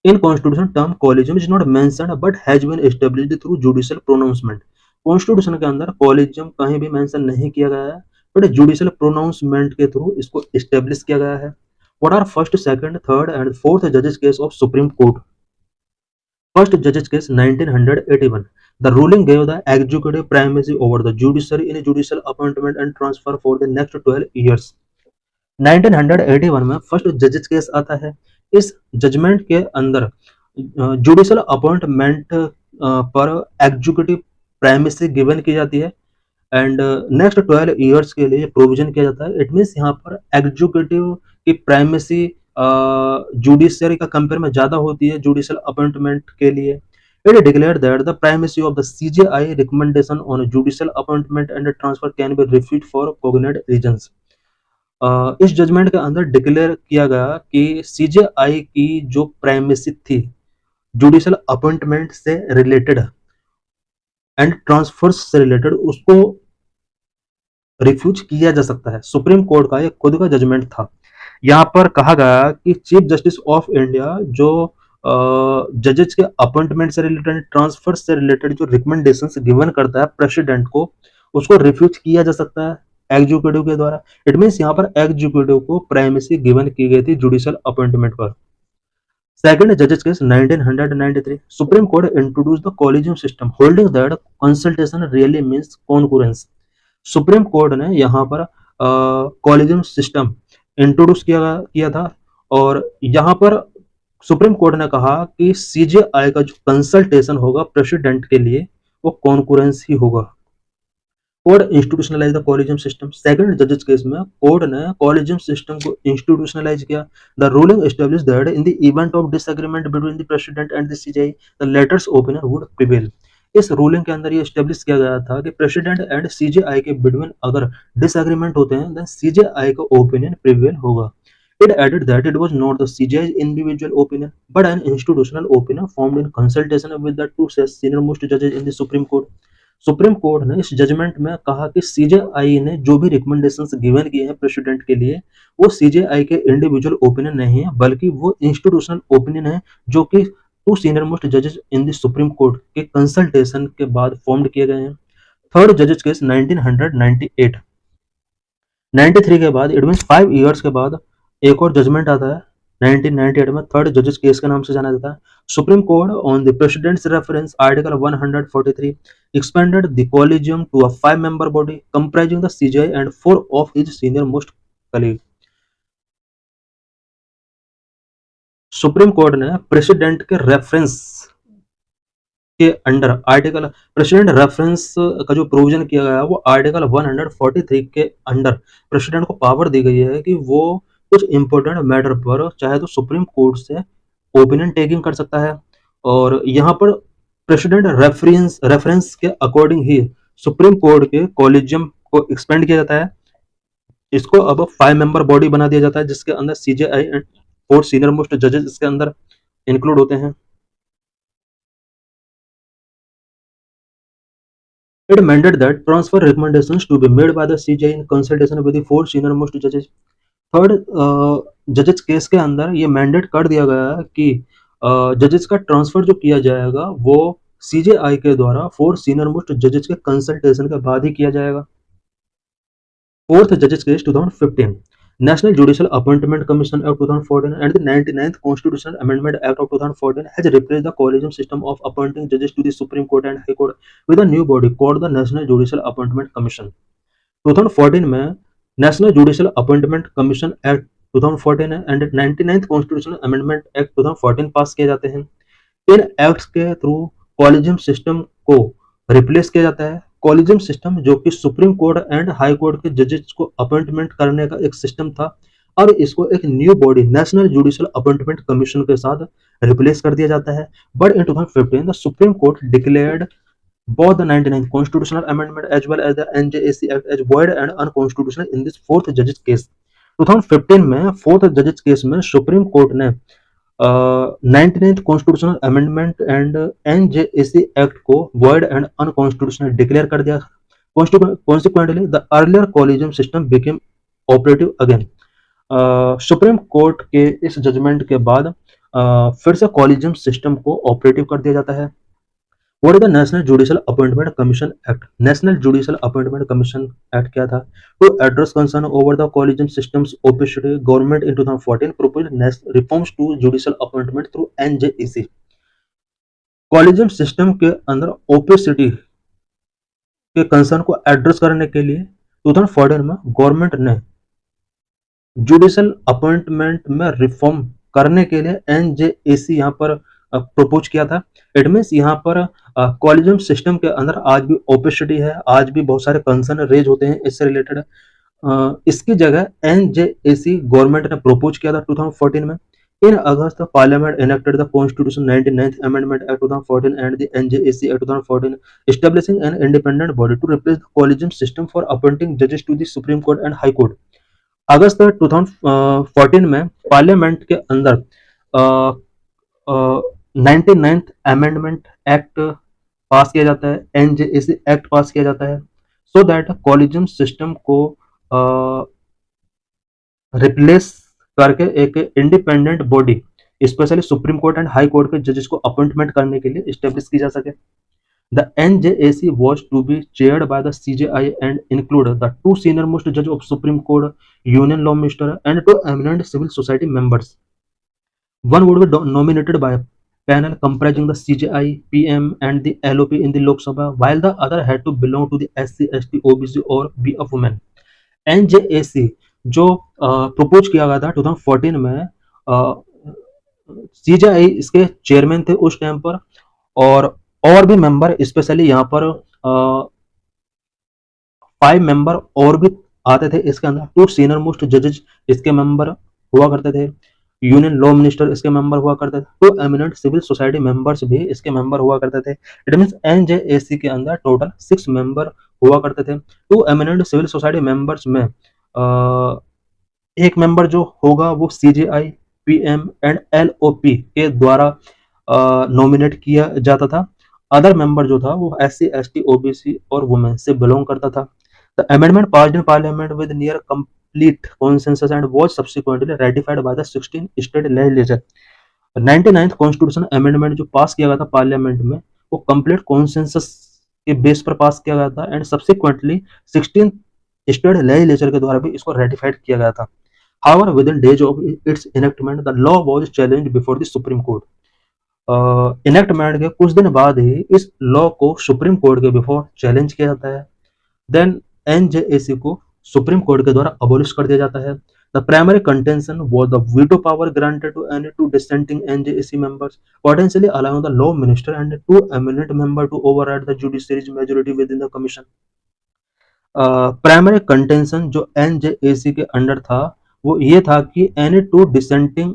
In constitution term collegium is not mentioned but has been established through judicial pronouncement. Constitution के अंदर कॉलेजियम कहीं भी मेंशन नहीं किया गया है, बट जुडिशियल प्रोनाउंसमेंट के थ्रू इसको एस्टैब्लिश किया गया है। What are first, second, third, and fourth judges case of Supreme Court? First judges case 1981. The ruling gave the executive primacy over the judiciary in judicial appointment and transfer for the next 12 years. 1981 में first जजेस case आता है। इस judgment के अंदर judicial appointment पर executive primacy given की जाती है एंड नेक्स्ट 12 इयर्स के लिए प्रोविजन किया जाता है। इट मीन्स यहाँ पर एग्जीक्यूटिव की प्राइमेसी जुडिशियरी का कंपेयर में ज्यादा होती है जुडिशियल अपॉइंटमेंट के लिए। It declare that the primacy of the CJI recommendation on judicial appointment and transfer can be refute for cogent reasons. इस जजमेंट के अंदर डिक्लेयर किया गया कि सीजेआई की जो प्राइमेसी थी जुडिशियल अपॉइंटमेंट से रिलेटेड एंड ट्रांसफर से रिलेटेड उसको रिफ्यूज किया जा सकता है। सुप्रीम कोर्ट का ये खुद का जजमेंट था। यहाँ पर कहा गया कि चीफ जस्टिस ऑफ इंडिया जो जजेस के अपॉइंटमेंट से रिलेटेड ट्रांसफर से रिलेटेड जो रिकमेंडेशंस गिवन करता है प्रेसिडेंट को, उसको रिफ्यूज किया जा सकता है एग्जीक्यूटिव के द्वारा। इट मीन्स यहाँ पर एग्जीक्यूटिव को प्राइमेसी गिवन की गई थी जुडिशियल अपॉइंटमेंट पर। Second judges case 1993. Supreme Court introduced the collegium system, holding that consultation really means concurrence. Supreme court ने यहाँ पर कॉलेजियम सिस्टम इंट्रोड्यूस किया था और यहाँ पर सुप्रीम कोर्ट ने कहा कि सीजेआई का जो कंसल्टेशन होगा प्रेसिडेंट के लिए वो कॉन्करेंस ही होगा। Court institutionalise the collegium system. Second जजेस केस में कोर्ट ने कॉलेजियम सिस्टम को इंस्टीट्यूशनलाइज किया। The ruling establish that in the event of disagreement between the president and the CJI the latter's opinion would prevail. इस ruling के अंदर ये establish किया गया था कि प्रेसिडेंट एंड सीजेआई के बिटवीन अगर डिसएग्रीमेंट होते हैं देन सीजेआई का ओपिनियन प्रिवेल होगा। It added that it was not the CJI's individual opinion, but an institutional opinion formed in consultation with the two senior-most judges in the Supreme Court. Supreme court ने इस judgement में कहा कि CJI ने जो भी recommendations given किए हैं प्रेसिडेंट के लिए वो सीजेआई के इंडिविजुअल ओपिनियन नहीं है बल्कि वो इंस्टीट्यूशनल ओपिनियन है जो कि टू सीनियर मोस्ट जजेस इन द सुप्रीम कोर्ट के कंसल्टेशन के बाद फॉर्म्ड किए गए हैं। थर्ड जजेस केस 1998। 93 के बाद इट मींस 5 इयर्स के बाद एक और जजमेंट आता है 1998 में। थर्ड जजेस केस के नाम से जाना जाता है। Supreme Court on the president's reference article 143 expanded the collegium to a 5-member body comprising the CJI and 4 of his senior most colleagues. Supreme court ने प्रेसिडेंट के रेफरेंस के अंडर आर्टिकल प्रेसिडेंट रेफरेंस का जो provision किया गया है वो article 143 के अंडर प्रेसिडेंट को पावर दी गई है कि वो कुछ इंपॉर्टेंट मैटर पर चाहे तो सुप्रीम कोर्ट से ओपिनियन टेकिंग कर सकता है और यहाँ पर प्रेसिडेंट रेफरेंस के अकॉर्डिंग ही सुप्रीम कोर्ट के कॉलेजियम को एक्सपेंड किया जाता है। इसको अब 5-member बॉडी बना दिया जाता है जिसके अंदर सीजेआई एंड 4 सीनियर मोस्ट जजेस इसके अंदर इंक्लूड होते हैं। It mandated that transfer recommendations to be made by the CJI in consultation with the 4 senior most judges. Third जजेस केस के अंदर ये मैंडेट कर दिया गया है कि जजेस का ट्रांसफर जो किया जाएगा वो सीजेआई के द्वारा 4 सीनियर मोस्ट जजेस के कंसल्टेशन के बाद ही किया जाएगा। फोर्थ जजेस case 2015 national judicial appointment commission act 2014 and the 99th constitutional amendment act of 2014 has replaced the collegium system of appointing जजेस to the supreme court and high court with a new body called the national judicial appointment commission. 2014 में national judicial appointment commission act 2014 and 99th constitutional amendment act 2014 pass किए जाते हैं। इन acts के through collegium system को replace किया जाता है। कॉलेजियम सिस्टम जो कि supreme court and high court के जजेस को अपॉइंटमेंट करने का एक सिस्टम था अब इसको एक new body national judicial appointment commission के साथ रिप्लेस कर दिया जाता है। But in 2015 the supreme court declared both the 99th constitutional amendment as well as the NJAC Act as void and unconstitutional in this fourth judges case। 2015 में fourth जजेस case में supreme court ने 99th constitutional amendment and NJAC act को void and unconstitutional declare कर दिया। Consequently, the earlier collegium system became operative again। Supreme court के इस judgment के बाद फिर से कॉलेजियम सिस्टम को ऑपरेटिव कर दिया जाता है। What is the national judicial appointment commission act? National judicial appointment commission act क्या था? To address concern over the collegium systems opacity, government in 2014 proposed reforms to judicial appointment through NJAC. Collegium system के अंदर opacity के concern को address करने के लिए 2014 में गवर्नमेंट ने जुडिशियल अपॉइंटमेंट में रिफॉर्म करने के लिए एनजेएसी यहाँ पर प्रपोज किया था। इट मीन्स यहाँ पर कॉलेजियम सिस्टम के अंदर आज भी ओपेसिटी है, आज भी बहुत सारे कंसर्न रेज होते हैं इससे रिलेटेड। इसकी जगह एनजेएसी गवर्नमेंट ने प्रपोज किया था 2014 में। In August, the Parliament enacted the Constitution 99th Amendment Act 2014 and the NJAC Act 2014, establishing an independent body to replace the collegium system for appointing judges to the Supreme Court and High Court. अगस्त 2014 में parliament के अंदर 99th amendment act पास किया जाता है, NJAC act पास किया जाता है, so that collegium system को रिप्लेस करके एक independent body specially supreme court and high court के जजेस को अपॉइंटमेंट करने के लिए स्टेब्लिश की जा सके। The NJAC was to be chaired by the CJI and include the two senior most judges of Supreme Court, Union Law Minister, and two eminent civil society members. One would be nominated by a panel comprising the CJI, PM, and the LOP in the Lok Sabha, while the other had to belong to the SC, ST, OBC or be a woman. NJAC जो propose किया गया था 2014 में, CJI इसके chairman थे उस time पर, और भी मेंबर स्पेशली यहाँ पर 5 मेंबर और भी आते थे इसके अंदर। 2 सीनियर मोस्ट जजेस इसके मेंबर हुआ करते थे, यूनियन लॉ मिनिस्टर इसके मेंबर हुआ करते थे, 2 एमिनेंट सिविल सोसाइटी मेंबर्स भी इसके मेंबर हुआ करते थे। इट मींस एनजेएसी के अंदर टोटल 6 मेंबर हुआ करते थे। 2 एमिनेंट सिविल सोसाइटी मेंबर्स में एक मेंबर जो होगा वो सीजेआई, पीएम एंड एलओपी के द्वारा नॉमिनेट किया जाता था। अदर मेंबर जो था वो एससी, एसटी, ओबीसी और वुमेन से बिलोंग करता था। The amendment passed in parliament with near complete consensus and was subsequently ratified by the 16 state legislature. 99th constitution amendment जो पास किया गया था पार्लियामेंट में वो कंप्लीट कॉन्सेंसस के बेस पर पास किया गया था एंड सब्सिक्वेंटली 16 स्टेट लेजिस्लेचर के द्वारा भी इसको रेटिफाइड किया गया था। However, within days of its enactment, the law was challenged before the Supreme Court. Enactment के कुछ दिन बाद ही इस लॉ को सुप्रीम कोर्ट के बिफोर चैलेंज किया जाता है। देन एनजेएसी को सुप्रीम कोर्ट के द्वारा अबॉलिश कर दिया जाता है। The primary contention was the veto power granted to any 2 dissenting NJAC members, potentially allowing the law minister and 2 eminent member to override the judiciary's majority within the commission. Primary contention जो NJAC के under था वो ये था कि any 2 dissenting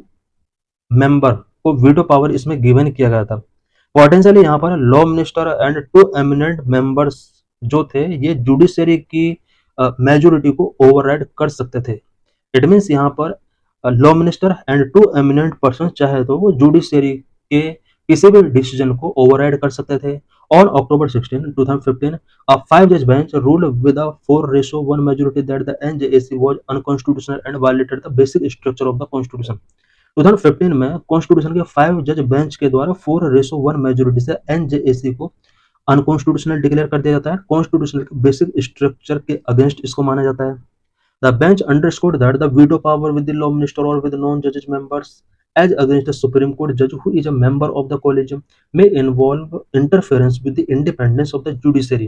member को veto power इसमें given किया गया था। पोटेंशियली यहाँ पर law minister and 2 eminent members जो थे ये जुडिशरी की मेजोरिटी को ओवरराइड कर सकते थे। इट मींस यहाँ पर law minister and 2 eminent person चाहे तो वो जुडिशरी के किसी भी डिसीजन को ओवरराइड कर सकते थे। On October 16, 2015, a 5-judge bench ruled with a 4:1 majority that the NJAC was unconstitutional and violated the basic structure of the Constitution. 2015 में कॉन्स्टिट्यूशन के 5 जज बेंच के द्वारा 4:1 मेजोरिटी से एनजेएसी को अनकॉन्स्टिट्यूशनल डिक्लेयर कर दिया जाता है। कॉन्स्टिट्यूशनल के बेसिक स्ट्रक्चर के अगेंस्ट इसको माना जाता है। The bench understood that the veto power with the law minister और विद नॉन जजेस members as against a Supreme Court judge who is a member of the collegium may involve interference with the independence of the judiciary.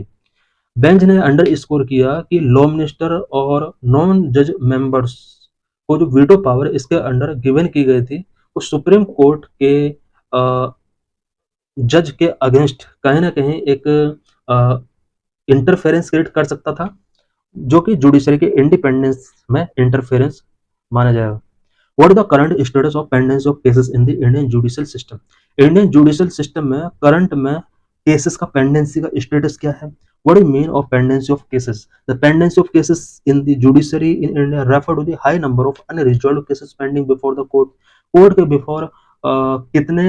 Bench ने under score किया कि law minister और non जज members को जो veto power इसके under given की गई थी वो सुप्रीम कोर्ट के जज के अगेंस्ट कहीं ना कहीं एक इंटरफेरेंस क्रिएट कर सकता था जो कि जुडिशरी के इंडिपेंडेंस में इंटरफेरेंस माना जाएगा। What is the current status of pendency of cases in the Indian judicial system? Indian judicial system में करंट में cases का pendency का status क्या है? What do you mean of pendency of cases? The pendency of cases in the judiciary in India refer to the high number of unresolved cases pending before the court. Court के before कितने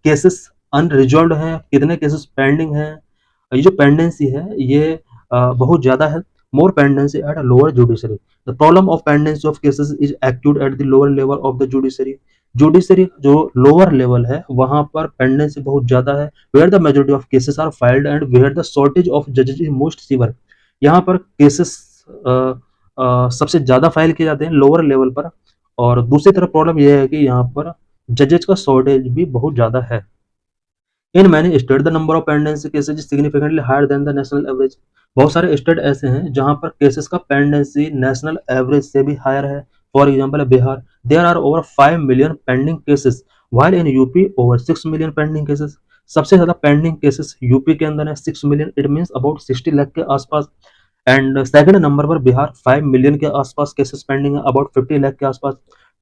cases unresolved हैं, कितने cases pending हैं, ये जो pendency है ये बहुत ज़्यादा है। More pendency at a lower judiciary. The problem of pendency of cases is acute at the lower level of the judiciary. Judiciary जो लोअर लेवल है वहां पर पेंडेंसी बहुत ज्यादा है, where the majority of cases are filed and where the shortage of जजेस is most severe. यहाँ पर केसेस सबसे ज्यादा फाइल किए जाते हैं लोअर लेवल पर, और दूसरी तरफ प्रॉब्लम यह है कि यहाँ पर जजेस का शॉर्टेज भी बहुत ज्यादा है। In many state the number of pendency cases significantly higher than the national average. बहुत सारे स्टेट ऐसे हैं जहां पर केसेस का पेंडेंसी नेशनल एवरेज से भी हायर है। For example Bihar, there are over 5 million pending cases while in UP over 6 million pending cases. सबसे ज्यादा पेंडिंग केसेस यूपी के अंदर है 6 million, it means about 60 lakh के आसपास। एंड सेकंड नंबर पर बिहार 5 मिलियन के आसपास केसेस पेंडिंग है, अबाउट 50 लाख के आसपास।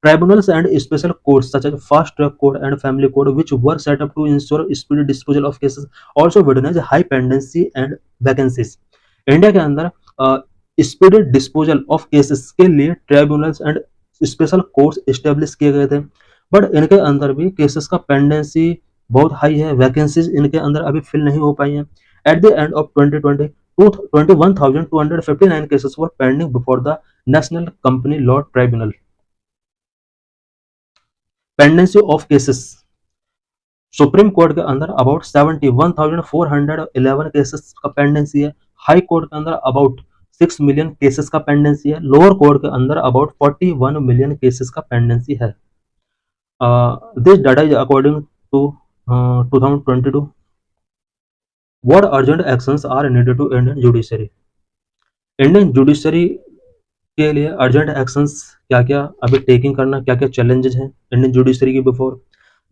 Tribunals and special courts such as fast track court and family court, which were set up to ensure speedy disposal of cases, also witness high pendency and vacancies. India के अंदर speedy disposal of cases के लिए tribunals and special courts establish किए गए थे, but इनके अंदर भी केसेस का पेंडेंसी बहुत हाई है, वैकेंसीज इनके अंदर अभी फिल नहीं हो पाई हैं। At the end of 2020, 21,259 cases were pending before the National Company Law Tribunal. Pendency of cases Supreme court के अंदर अबाउट 71,411 केसेस का पेंडेंसी है, हाई कोर्ट के अंदर अबाउट 6 मिलियन केसेस का पेंडेंसी है, लोअर कोर्ट के अंदर अबाउट 41 मिलियन केसेस का पेंडेंसी है। This data is according to 2022। What urgent actions are needed to Indian judiciary. Indian judiciary के लिए अर्जेंट एक्शंस क्या क्या अभी टेकिंग करना, क्या क्या चैलेंजेस हैं इंडियन जुडिशरी के before.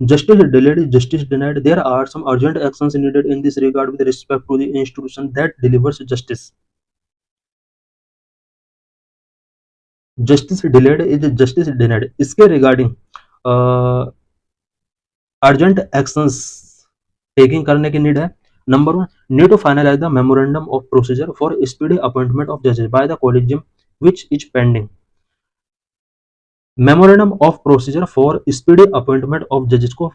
Justice delayed, justice denied. There are some urgent actions needed in this regard with respect to the institution that delivers justice. Justice delayed is justice denied. इसके regarding urgent actions taking करने की need है। Number 1, need to finalize the memorandum of procedure for speedy appointment of judges by the collegium which is pending. Memorandum of procedure for speedy appointment of जजेस को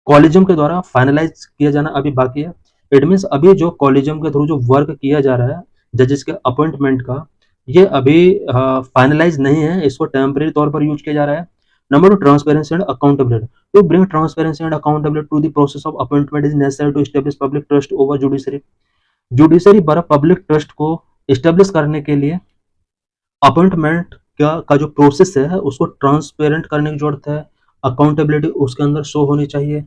collegium के द्वारा finalise किया जाना अभी बाकी है। इट मींस अभी जो कॉलेजियम के थ्रू जो वर्क किया जा रहा है जजेस के अपॉइंटमेंट का, ये अभी फाइनलाइज नहीं है, इसको टेम्परेरी तौर पर यूज किया जा रहा है। Number 2, transparency and accountability. To bring transparency and accountability to the process of appointment is necessary to establish public trust over judiciary. Judiciary पर पब्लिक ट्रस्ट को एस्टैब्लिश करने के लिए अपॉइंटमेंट का जो प्रोसेस है उसको ट्रांसपेरेंट करने की जरूरत है, अकाउंटेबिलिटी उसके अंदर शो होनी चाहिए।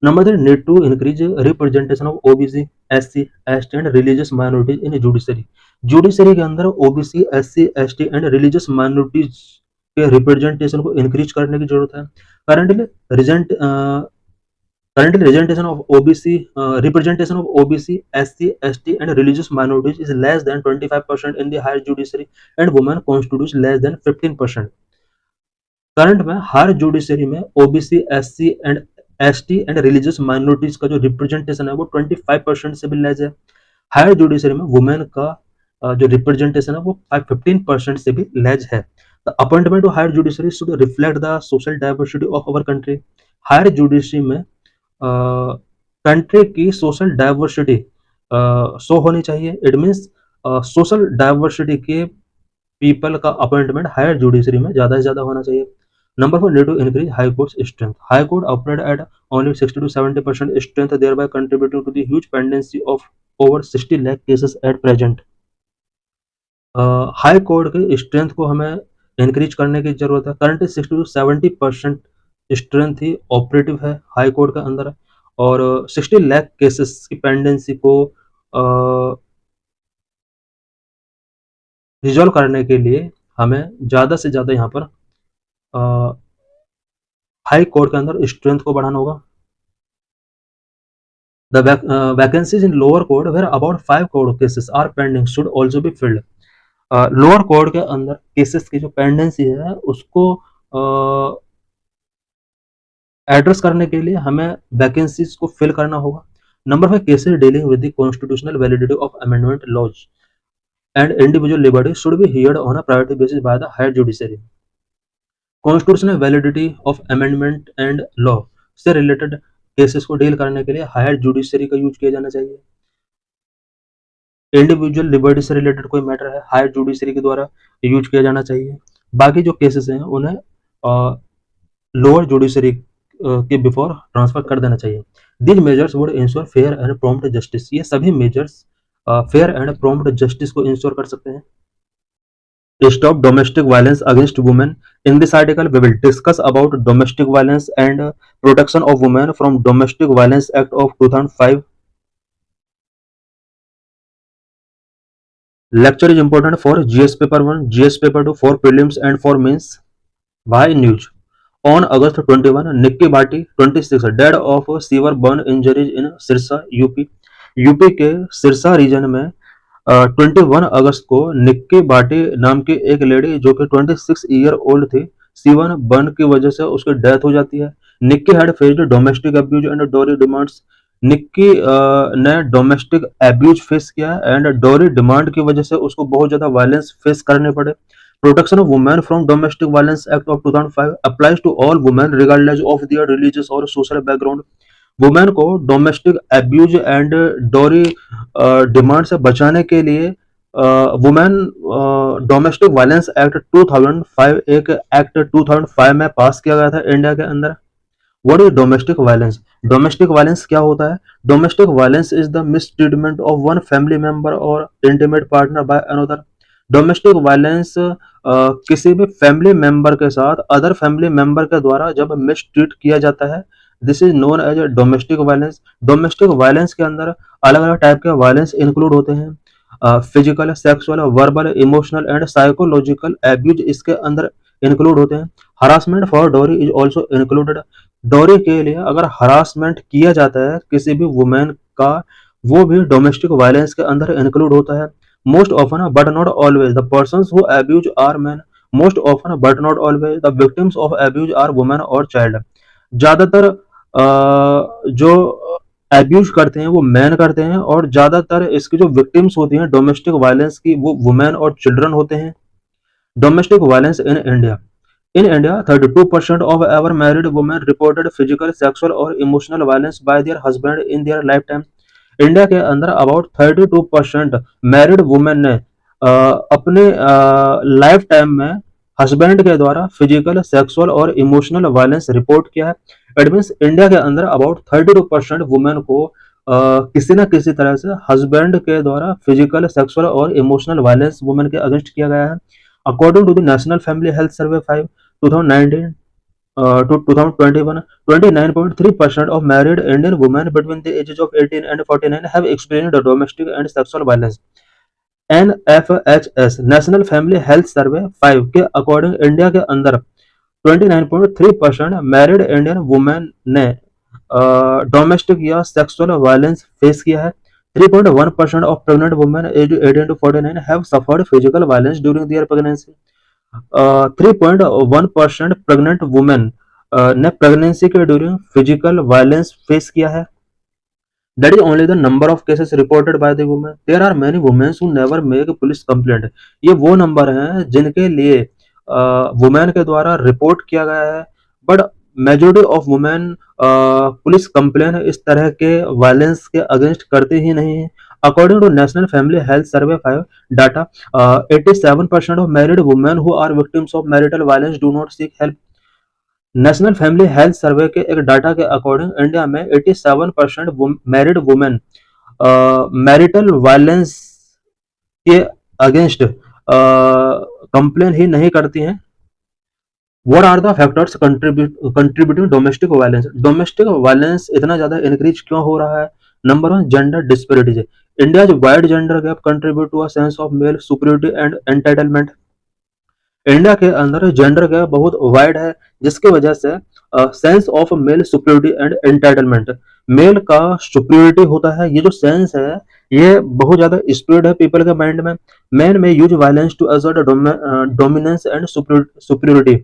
Number 3, need to increase representation of OBC, SC, ST and religious minorities in judiciary. Judiciary के अंदर OBC, SC, ST and religious minorities के रिप्रेजेंटेशन को इंक्रीज करने की जरूरत है। Currently representation of OBC, SC, ST and religious minorities is less than 25% in the higher judiciary and women constitutes less than 15%. Current में higher judiciary में OBC, SC and ST and religious minorities का जो representation है वो 25% से भी less है। Higher judiciary में वुमेन का जो रिप्रेजेंटेशन है वो 15% से भी लेस है। The appointment to higher judiciary should reflect the social diversity of our country. Higher judiciary में कंट्री की सोशल डाइवर्सिटी शो होनी चाहिए। इट मीन्स सोशल डाइवर्सिटी के पीपल का अपॉइंटमेंट हायर जुडिशरी में ज्यादा से ज्यादा होना चाहिए। Number 4, need to increase high court strength. High court operate at only 60 to 70% strength, thereby contributing to the huge pendency of over 60 lakh cases at present. High court के strength को हमें increase करने की जरूरत है। Currently 60 to 70% strength he operative है High court के अंदर, और 60 लाख केसेस की पेंडेंसी को रिजॉल्व करने के लिए हमें ज्यादा से ज्यादा यहाँ पर हाई कोर्ट के अंदर स्ट्रेंथ को बढ़ाना होगा। The vacancies in lower court where about 5 crore cases are pending should also be filled. Lower court के अंदर केसेस की जो पेंडेंसी है उसको एड्रेस करने के लिए हमें वैकेंसीज को फिल करना होगा। Number 5, cases dealing with the constitutional validity of amendment laws and individual liberty should be heard on a priority basis by the higher judiciary. Constitutional validity of amendment and law से related cases को deal करने के लिए higher judiciary का use किया जाना चाहिए। Individual liberty से रिलेटेड कोई मैटर है हायर जुडिशरी के द्वारा यूज किया जाना चाहिए। बाकी जो केसेस हैं उन्हें लोअर जुडिशरी के बिफोर ट्रांसफर कर देना चाहिए। These measures would ensure fair and prompt justice. ये सभी measures fair and prompt justice को इंश्योर कर सकते हैं। Stop domestic violence against women. In this article, we will discuss about domestic violence and protection of women from Domestic Violence Act of 2005. Lecture is important for GS paper 1, GS paper 2, for prelims and for mains. Why news? On August 21, Nikki Bhatti, 26, dead of severe burn injuries in Sirsa, UP. UP के Sirsa reason में 21 अगस्त को निक्की बाटी नाम की एक lady जो कि 26 year old थी, सीवन burn की वजह से उसकी डेथ हो जाती है। Nikki had faced domestic abuse and डोरी डिमांड्स। निक्की ने डोमेस्टिक एब्यूज फेस किया एंड डोरी डिमांड की वजह से उसको बहुत ज्यादा वायलेंस फेस करने पड़े। Protection of women from domestic violence act of 2005 applies to all women regardless of their religious और सोशल बैकग्राउंड। वुमेन को domestic abuse and dowry demand से बचाने के लिए वुमेन डोमेस्टिक वायलेंस एक्ट 2005 एक एक्ट 2005 में पास किया गया था इंडिया के अंदर। What is domestic violence? Domestic violence क्या होता है? Domestic violence is the mistreatment of one family member और intimate partner by another. Domestic violence किसी भी फैमिली मेंबर के साथ अदर फैमिली मेंबर के द्वारा जब मिसट्रीट किया जाता है, this is known as domestic violence. Domestic violence के अंदर अलग अलग टाइप के वायलेंस इंक्लूड होते हैं। Physical, sexual, verbal, emotional and psychological abuse इसके अंदर इंक्लूड होते हैं। हरासमेंट फॉर डोरी इज ऑल्सो इंक्लूडेड। डोरी के लिए अगर हरासमेंट किया जाता है किसी भी वुमेन का, वो भी डोमेस्टिक वायलेंस के अंदर इंक्लूड होता है। Most often but not always the persons who abuse are man. Most often but not always the victims of abuse are women और चाइल्ड। ज्यादातर जो एब्यूज करते हैं वो मैन करते हैं और ज्यादातर इसकी जो विक्टिम्स होती हैं डोमेस्टिक वायलेंस की वो वुमेन और चिल्ड्रन होते हैं। Domestic violence in India. In India, 32% of ever married women reported physical, sexual और emotional violence by their husband in their lifetime. India के अंदर अबाउट 32% मैरिड वुमेन ने अपने लाइफ टाइम में हस्बैंड के द्वारा फिजिकल, सेक्सुअल और इमोशनल वायलेंस रिपोर्ट किया है। इट मीन्स इंडिया के अंदर अबाउट 32% वुमेन को किसी न किसी तरह से हस्बैंड के द्वारा फिजिकल, सेक्सुअल और इमोशनल वायलेंस वुमेन के अगेंस्ट किया गया है। According to the National Family Health Survey 5, 2019 to 2021, 29.3% of married Indian women between the ages of 18 and 49 have experienced domestic and sexual violence. NFHS National Family Health Survey 5 के according India के अंदर 29.3% married Indian women ने domestic या sexual violence face किया है। 3.1% of pregnant women aged 18 to 49 have suffered physical violence during their pregnancy. 3.1% pregnant women ने pregnancy के during physical violence face किया है। That is only the number of cases reported by the women. There are many women who never make police complaint. ये वो number हैं जिनके लिए women के द्वारा रिपोर्ट किया गया है, but majority of women police complain इस तरह के वायलेंस के अगेंस्ट करते ही नहीं है। According to national family health survey 5 data, 87% of married women who are victims of marital violence do not seek help. National family health survey के एक डाटा के अकॉर्डिंग इंडिया में 87% मैरिड वुमेन मैरिटल वायलेंस के against complain ही नहीं करती हैं। What are the factors contributing domestic violence? Domestic violence इतना ज्यादा इंक्रीज क्यों हो रहा है? Number 1, gender disparities. India's wide gender gap contribute to a sense of male superiority and entitlement. India के अंदर जेंडर गैप बहुत वाइड है जिसकी वजह से sense of male superiority and entitlement, male का सुपीरियरिटी होता है। ये जो सेंस है ये बहुत ज्यादा स्प्रेड है पीपल के माइंड में। Man may use violence to assert dominance and superiority.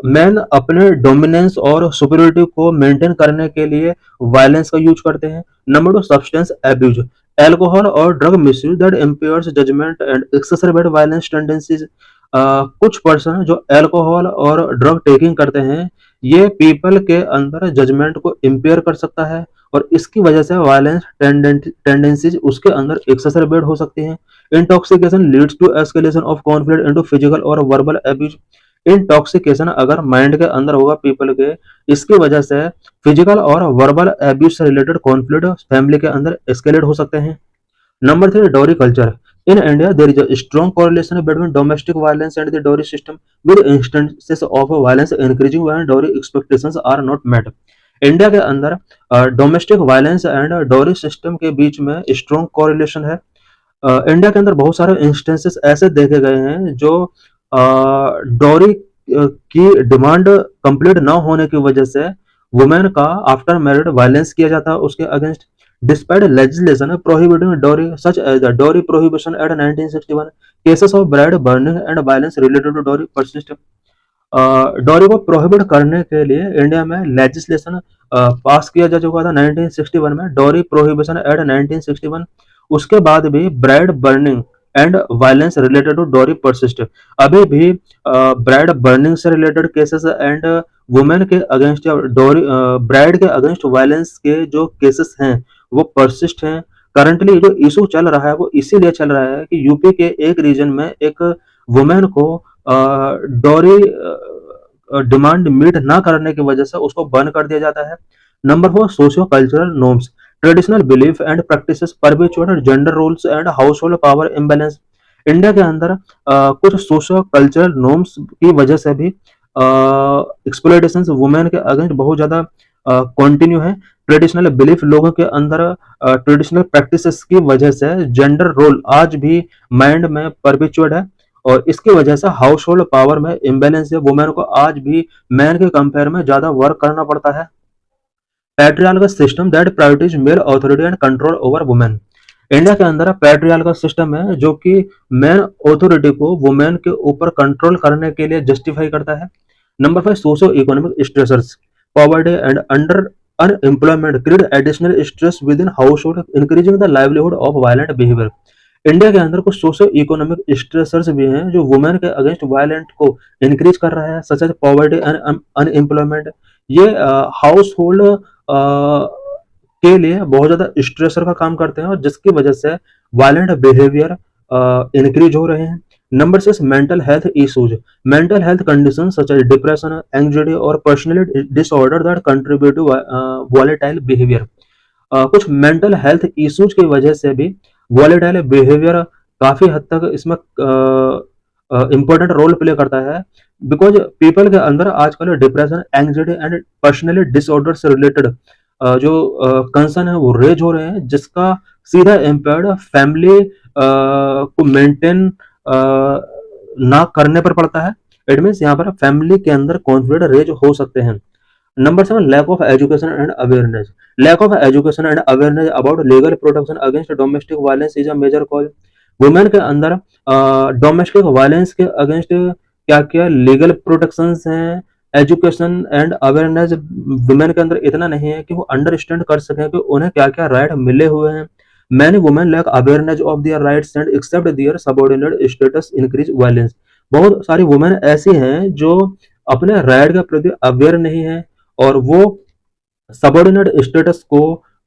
Man अपने डोमिनेंस और सुपीरियरिटी को मेंटेन करने के लिए वायलेंस का यूज करते हैं। Number 2, substance abuse. एल्कोहल और drug misuse that impairs judgment and exercise violence tendencies. कुछ पर्सन जो एल्कोहल और ड्रग टेकिंग करते हैं ये पीपल के अंदर जजमेंट को इम्पेयर कर सकता है और इसकी वजह से वायलेंस टेंडेंसीज उसके अंदर एक्सरसाइज हो सकती हैं। Intoxication leads to escalation of conflict into physical और वर्बल एब्यूज। इंटॉक्सिकेशन अगर माइंड के अंदर होगा पीपल के, इसकी वजह से फिजिकल और वर्बल एब्यूज से रिलेटेड कॉन्फ्लिक्ट फैमिली के अंदर एस्केलेट हो सकते हैं। Number three, dowry culture. In India, there is a strong correlation between domestic violence and the dowry system, with instances of violence increasing when dowry expectations are not met. India के अंदर domestic violence and dowry system के बीच में strong correlation है। India के अंदर बहुत सारे इंस्टेंसेस ऐसे देखे गए हैं जो डॉरी की डिमांड कंप्लीट ना होने की वजह से वुमेन का आफ्टर मैरिड वायलेंस किया जाता है उसके against. Despite legislation prohibiting dowry, such as the Dowry Prohibition Act 1961, cases of bride burning and violence related to dowry persist. Dowry को प्रोहिबिट करने के लिए इंडिया में लेजिस्लेशन पास किया जा चुका था 1961 में, डॉरी प्रोहिबिशन एक्ट 1961। उसके बाद भी bride burning and violence related to dowry persist. अभी भी ब्राइड बर्निंग से रिलेटेड केसेस एंड वुमेन के अगेंस्ट या डॉरी ब्राइड के अगेंस्ट वायलेंस के जो केसेस हैं वो परसिस्ट हैं। करंटली जो इशू चल रहा है वो इसीलिए चल रहा है कि यूपी के एक रीजन में एक वुमेन को डॉरी डिमांड मीट ना करने की वजह से उसको बर्न कर दिया जाता है। Number 4, socio cultural norms, traditional belief and practices perpetuate gender roles and household power imbalance. India के अंदर कुछ सोशियो कल्चरल नॉर्म्स की वजह से भी एक्सप्लॉयटेशन वुमेन के अगेंस्ट बहुत ज्यादा कंटिन्यू है। ट्रेडिशनल बिलीफ लोगों के अंदर ट्रेडिशनल प्रैक्टिसेस की वजह से जेंडर रोल आज भी माइंड में परपेचुएट है और इसकी वजह से हाउस होल्ड पावर में इम्बैलेंस है। वुमेन को आज भी मैन के कंपेयर में ज्यादा वर्क करना पड़ता है। Patriarchal system that prioritises male authority and control over women. India के अंदर पैट्रियार्कल सिस्टम है जो कि मेन अथॉरिटी को वुमेन के ऊपर कंट्रोल करने के लिए जस्टिफाई करता है। Number 5, socio economic stressors, poverty and under unemployment create additional stress with in house hold increasing the livelihood of violent behaviour. India के अंदर कुछ सोशो इकोनॉमिक स्ट्रेसर्स भी हैं जो वुमेन के अगेंस्ट वायलेंट को इंक्रीज कर रहा है, such as poverty and unemployment. ये हाउस होल्ड के लिए बहुत ज्यादा स्ट्रेसर का काम करते हैं और जिसकी वजह से वायलेंट बिहेवियर इंक्रीज हो रहे हैं। Number 6, mental health issues, mental health condition such as depression, anxiety और personality disorder that contribute to volatile behaviour. कुछ मेंटल हेल्थ इश्यूज की वजह से भी वॉलेटाइल बिहेवियर काफी हद तक इसमें इंपॉर्टेंट रोल प्ले करता है, बिकॉज पीपल के अंदर आजकल depression, anxiety and personality disorder से रिलेटेड जो कंसर्न है वो रेज हो रहे हैं, जिसका सीधा इम्पैक्ट फैमिली को मेंटेन ना करने पर पड़ता है। इट मीन्स यहाँ पर फैमिली के अंदर कॉन्फ्लिक्ट रेज हो सकते हैं। Number 7, lack of education and awareness, lack of education and awareness about legal protection against domestic violence is a major cause. Women के अंदर डोमेस्टिक वायलेंस के अगेंस्ट क्या क्या लीगल प्रोटेक्शंस हैं, एजुकेशन एंड अवेयरनेस वुमेन के अंदर इतना नहीं है कि वो अंडरस्टैंड कर सकें कि उन्हें क्या क्या राइट मिले हुए हैं। Many women lack awareness of their rights and accept their subordinate status increase violence. बहुत सारी वुमेन ऐसी हैं जो अपने राइट के प्रति अवेयर नहीं है और वो सबऑर्डिनेट स्टेटस को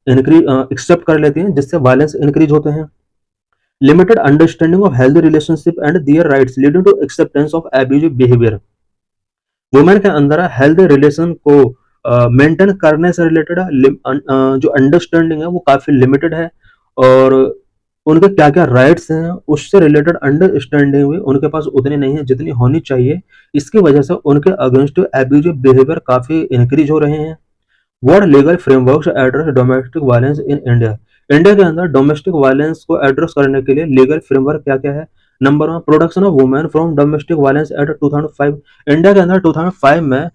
एक्सेप्ट कर लेती हैं, जिससे वायलेंस इंक्रीज होते हैं। Limited understanding of healthy relationship and their rights leading to acceptance of abusive behaviour. Women के अंदर हेल्दी रिलेशन को मेंटेन करने से रिलेटेड जो अंडरस्टैंडिंग है वो काफी लिमिटेड है और उनके क्या क्या राइट्स हैं उससे रिलेटेड अंडरस्टैंडिंग भी उनके पास उतनी नहीं है जितनी होनी चाहिए। इसकी वजह से उनके अगेंस्ट एब्यूजिव बिहेवियर काफी इंक्रीज हो रहे हैं। What legal frameworks address domestic violence in India. India के अंदर डोमेस्टिक वायलेंस को एड्रेस करने के लिए लीगल फ्रेमवर्क क्या क्या है। Number 1, protection of women from domestic violence act 2005। India के अंदर 2005 में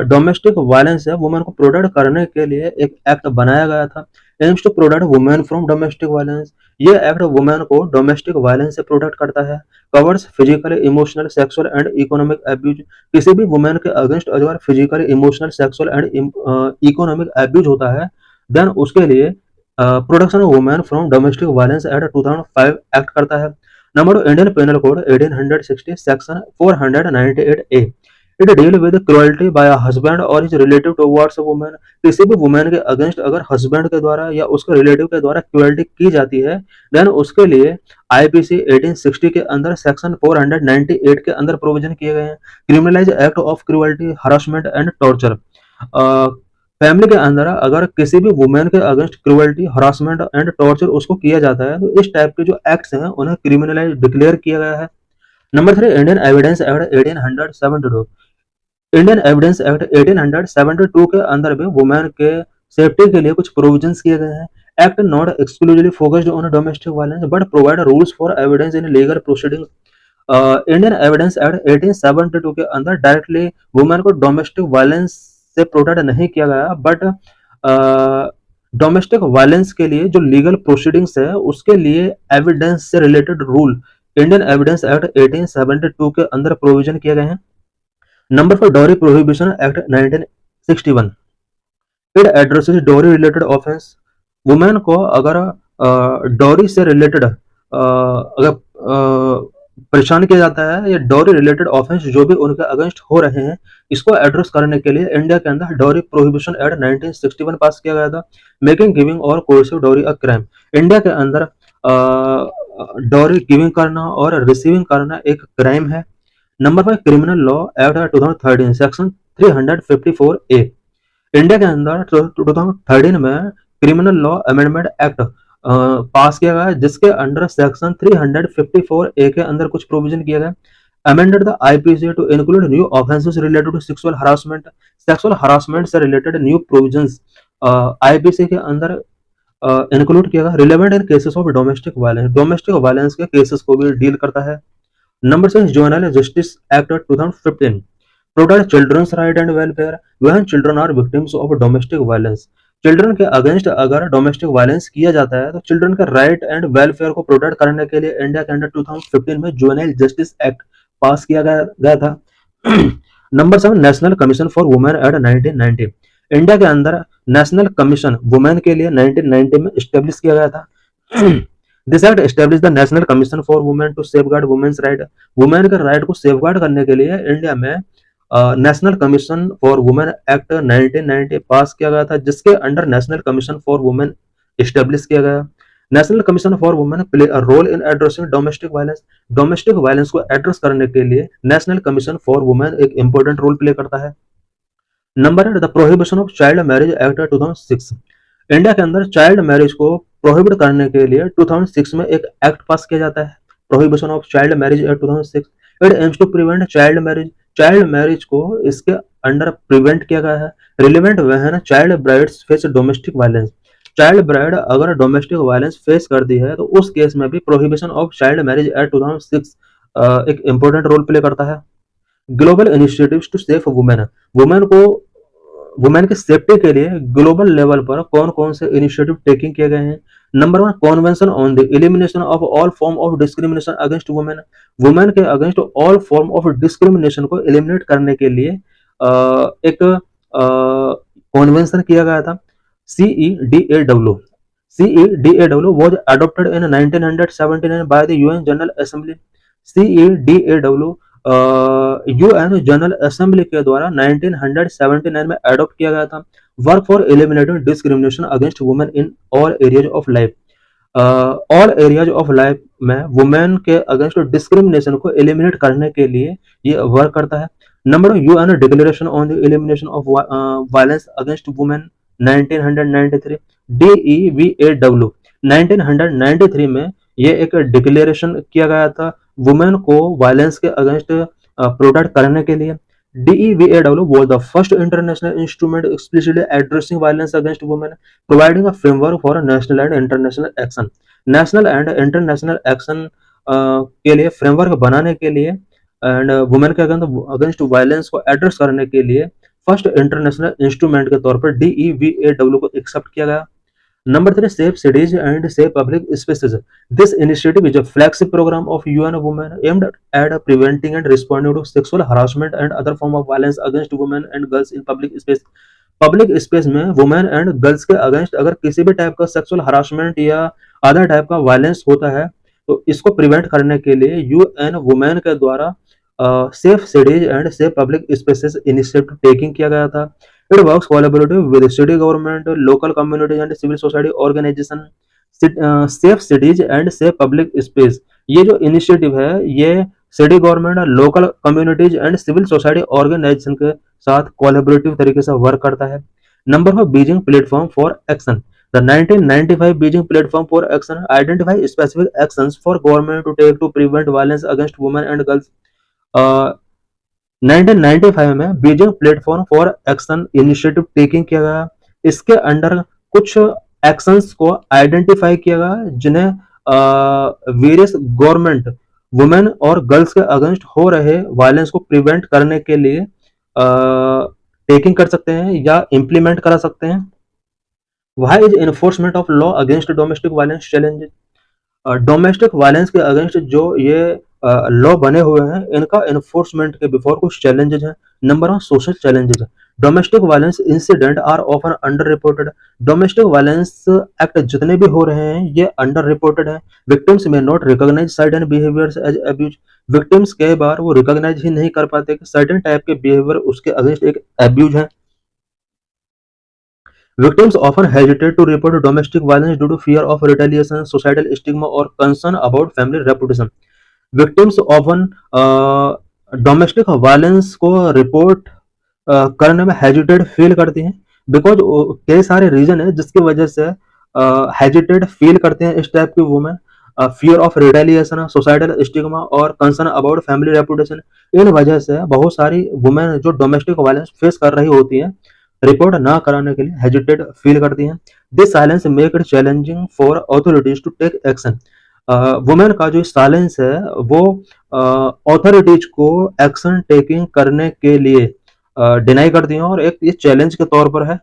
डोमेस्टिक वायलेंस है वुमेन को प्रोटेक्ट करने के लिए एक एक्ट बनाया गया था, aims to protect women from domestic violence. ये एक्ट वुमेन को डोमेस्टिक वायलेंस से प्रोटेक्ट करता है, covers physical, emotional, sexual and economic abuse. किसी भी वुमेन के अगेंस्ट अगर physical, emotional, sexual and economic abuse होता है देन उसके लिए protection of women from domestic violence act 2005 act करता है। Number 2, Indian penal code 1860 section 498A। It deal with cruelty by a husband और his relative towards a woman. किसी भी women के अगेंस्ट अगर हस्बैंड के द्वारा या उसके रिलेटिव के द्वारा क्रुएल्टी की जाती है, देन उसके लिए आईपीसी 1860 के अंदर सेक्शन 498 के अंदर प्रोविजन किए गए हैं। Criminalise act of cruelty, harassment and torture. Family के अंदर अगर किसी भी वुमेन के against cruelty, harassment and torture उसको किया जाता है, तो इस टाइप के जो एक्ट्स हैं उन्हें क्रिमिनलाइज डिक्लेयर किया गया है। Number 3, Indian evidence act 1872। Indian evidence act 1872 के अंदर भी वुमेन के सेफ्टी के लिए कुछ प्रोविजंस किए गए हैं। Act not exclusively focused on domestic violence but provide rules for evidence in legal proceedings. Indian evidence act 1872 के अंदर डायरेक्टली वुमेन को डोमेस्टिक वायलेंस से प्रोटेक्ट नहीं किया गया, बट डोमेस्टिक वायलेंस के लिए जो लीगल प्रोसीडिंग्स है उसके लिए एविडेंस से related rule Indian evidence act 1872 के अंदर प्रोविजन किए गए हैं। Number 4, dowry prohibition act 1961। It addresses dowry related offence. Women को अगर डॉरी से रिलेटेड अगर परेशान किया जाता है या डॉरी रिलेटेड ऑफेंस जो भी उनके अगेंस्ट हो रहे हैं, इसको एड्रेस करने के लिए इंडिया के अंदर डॉरी प्रोहिबिशन एक्ट 1961 पास किया गया था। मेकिंग, गिविंग और coercive dowry a crime. India के अंदर डॉरी गिविंग करना और रिसीविंग करना एक क्राइम है। Number 5, criminal law act 2013 section 354A। India के अंदर 2013 में क्रिमिनल लॉ अमेंडमेंट एक्ट पास किया गया जिसके अंडर सेक्शन 354A के अंदर कुछ प्रोविजन किया गया। Amended the IPC to include new offences related to sexual harassment. Sexual harassment से रिलेटेड न्यू प्रोविजंस आईपीसी के अंदर इंक्लूड किया गया। Relevant in cases of domestic violence, domestic violence के केसेस को भी डील करता है। Number 6, juvenile justice act 2015 protect children's right and welfare when children are victims of domestic violence. Children के अगेंस्ट अगर डोमेस्टिक वायलेंस किया जाता है तो चिल्ड्रन के राइट एंड वेलफेयर को प्रोटेक्ट करने के लिए इंडिया के अंदर 2015 में जुवेनाइल जस्टिस एक्ट पास किया गया था। Number 7, national commission for women act 1990। India के अंदर नेशनल कमीशन वुमेन के लिए 1990 में स्टेब्लिश किया गया था। This act establish the national commission for women to safeguard women's right. Women के राइट को सेफगार्ड करने के लिए इंडिया में national commission for women act 1990 pass किया गया था जिसके under national commission for women establish किया गया। National commission for women play a role in addressing domestic violence. Domestic violence को एड्रेस करने के लिए नेशनल कमीशन फॉर वुमेन एक इंपॉर्टेंट रोल प्ले करता है। Number 8, the prohibition of child marriage act 2006। India के अंदर चाइल्ड मैरिज को प्रोहिबिट करने के लिए 2006 में एक एक्ट पास किया जाता है, prohibition of child marriage act 2006। It aims to prevent child marriage. Child marriage को इसके अंडर प्रिवेंट किया गया है। Relevant when child brides face domestic violence. Child bride अगर डोमेस्टिक वायलेंस फेस करती है तो उस केस में भी prohibition of child marriage act 2006 एक इंपॉर्टेंट रोल प्ले करता है। Global initiatives to safe women. Women की सेफ्टी के लिए ग्लोबल लेवल पर कौन कौन से इनिशिएटिव टेकिंग किए गए हैं। Number 1, convention on the elimination of all form of discrimination against women. Women के against all form of discrimination को एलिमिनेट करने के लिए एक कॉन्वेंशन किया गया था, CEDAW। CEDAW was adopted in 1979 by the UN General Assembly। CEDAW UN general assembly के द्वारा 1979 में अडॉप्ट किया गया था। Work for eliminating discrimination against women in all areas of life. All areas of life में वुमेन के against discrimination को eliminate करने के लिए ये वर्क करता है। Number, UN declaration on the elimination of violence against women 1993, DEVAW। 1993 में ये एक डिक्लेरेशन किया गया था वुमेन को वायलेंस के अगेंस्ट प्रोटेक्ट करने के लिए। DEVAW was the first international instrument explicitly addressing violence against women, providing a framework for national and international action। National and international action के लिए फ्रेमवर्क बनाने के लिए एंड वुमेन के अगेंस्ट वायलेंस को एड्रेस करने के लिए फर्स्ट इंटरनेशनल इंस्ट्रूमेंट के तौर पर DEVAW को एक्सेप्ट किया गया। Number 3, safe cities and safe public spaces। This initiative is a flagship program of UN Women aimed at preventing and responding to sexual harassment and other form of violence against women and girls in public space। Public space में women and girls के against अगर किसी भी type का sexual harassment या other type का violence होता है तो इसको प्रिवेंट करने के लिए यूएन वुमेन के द्वारा safe cities and safe public spaces initiative taking किया गया था। It works collaborative with city government, local communities and civil society organisation. Safe cities and safe public space, ये जो इनिशिएटिव है ये city government, local communities and civil society organisation के साथ collaborative तरीके से वर्क करता है। Number 4, Beijing platform for action. The 1995 Beijing Platform for Action identified specific actions for government to take to prevent violence against women and girls. 1995 में Beijing platform for action initiative taking किया गया। इसके under कुछ actions को identify किया गया जिन्हें various government women और गर्ल्स के अगेंस्ट हो रहे वायलेंस को प्रिवेंट करने के लिए टेकिंग कर सकते हैं या इम्प्लीमेंट करा सकते हैं। Why is enforcement of law against domestic violence challenges? Domestic violence के अगेंस्ट जो ये लॉ बने हुए हैं इनका एनफोर्समेंट के बिफोर कुछ चैलेंजेस हैं। नंबर 1, सोशल चैलेंजेस है। Domestic violence incident are often under reported. Domestic violence act जितने भी हो रहे हैं ये अंडर रिपोर्टेड है। Victims may not recognise certain behaviours as abuse. Victims कई बार वो रिकॉग्नाइज ही नहीं कर पाते कि सर्टेन टाइप के बिहेवियर उसके अगेंस्ट एक अब्यूज है। Victims often hesitate to report domestic violence due to fear of retaliation, societal stigma, or concern about family reputation. Victims often domestic violence को रिपोर्ट करने में हेजिटेट फील करती हैं because कई सारे रीजन है जिसकी वजह से हेजिटेट फील करते हैं इस टाइप की women. Fear of retaliation, societal stigma और कंसर्न अबाउट फैमिली रेपुटेशन, इन वजह से बहुत सारी वुमेन जो डोमेस्टिक वायलेंस फेस कर रही होती हैं रिपोर्ट ना कराने के लिए हेजिटेट फील करती हैं। This silence make it challenging for authorities to take action. Women का जो साइलेंस है वो ऑथोरिटीज को एक्शन टेकिंग करने के लिए डिनाई करती हैं और एक ये चैलेंज के तौर पर है।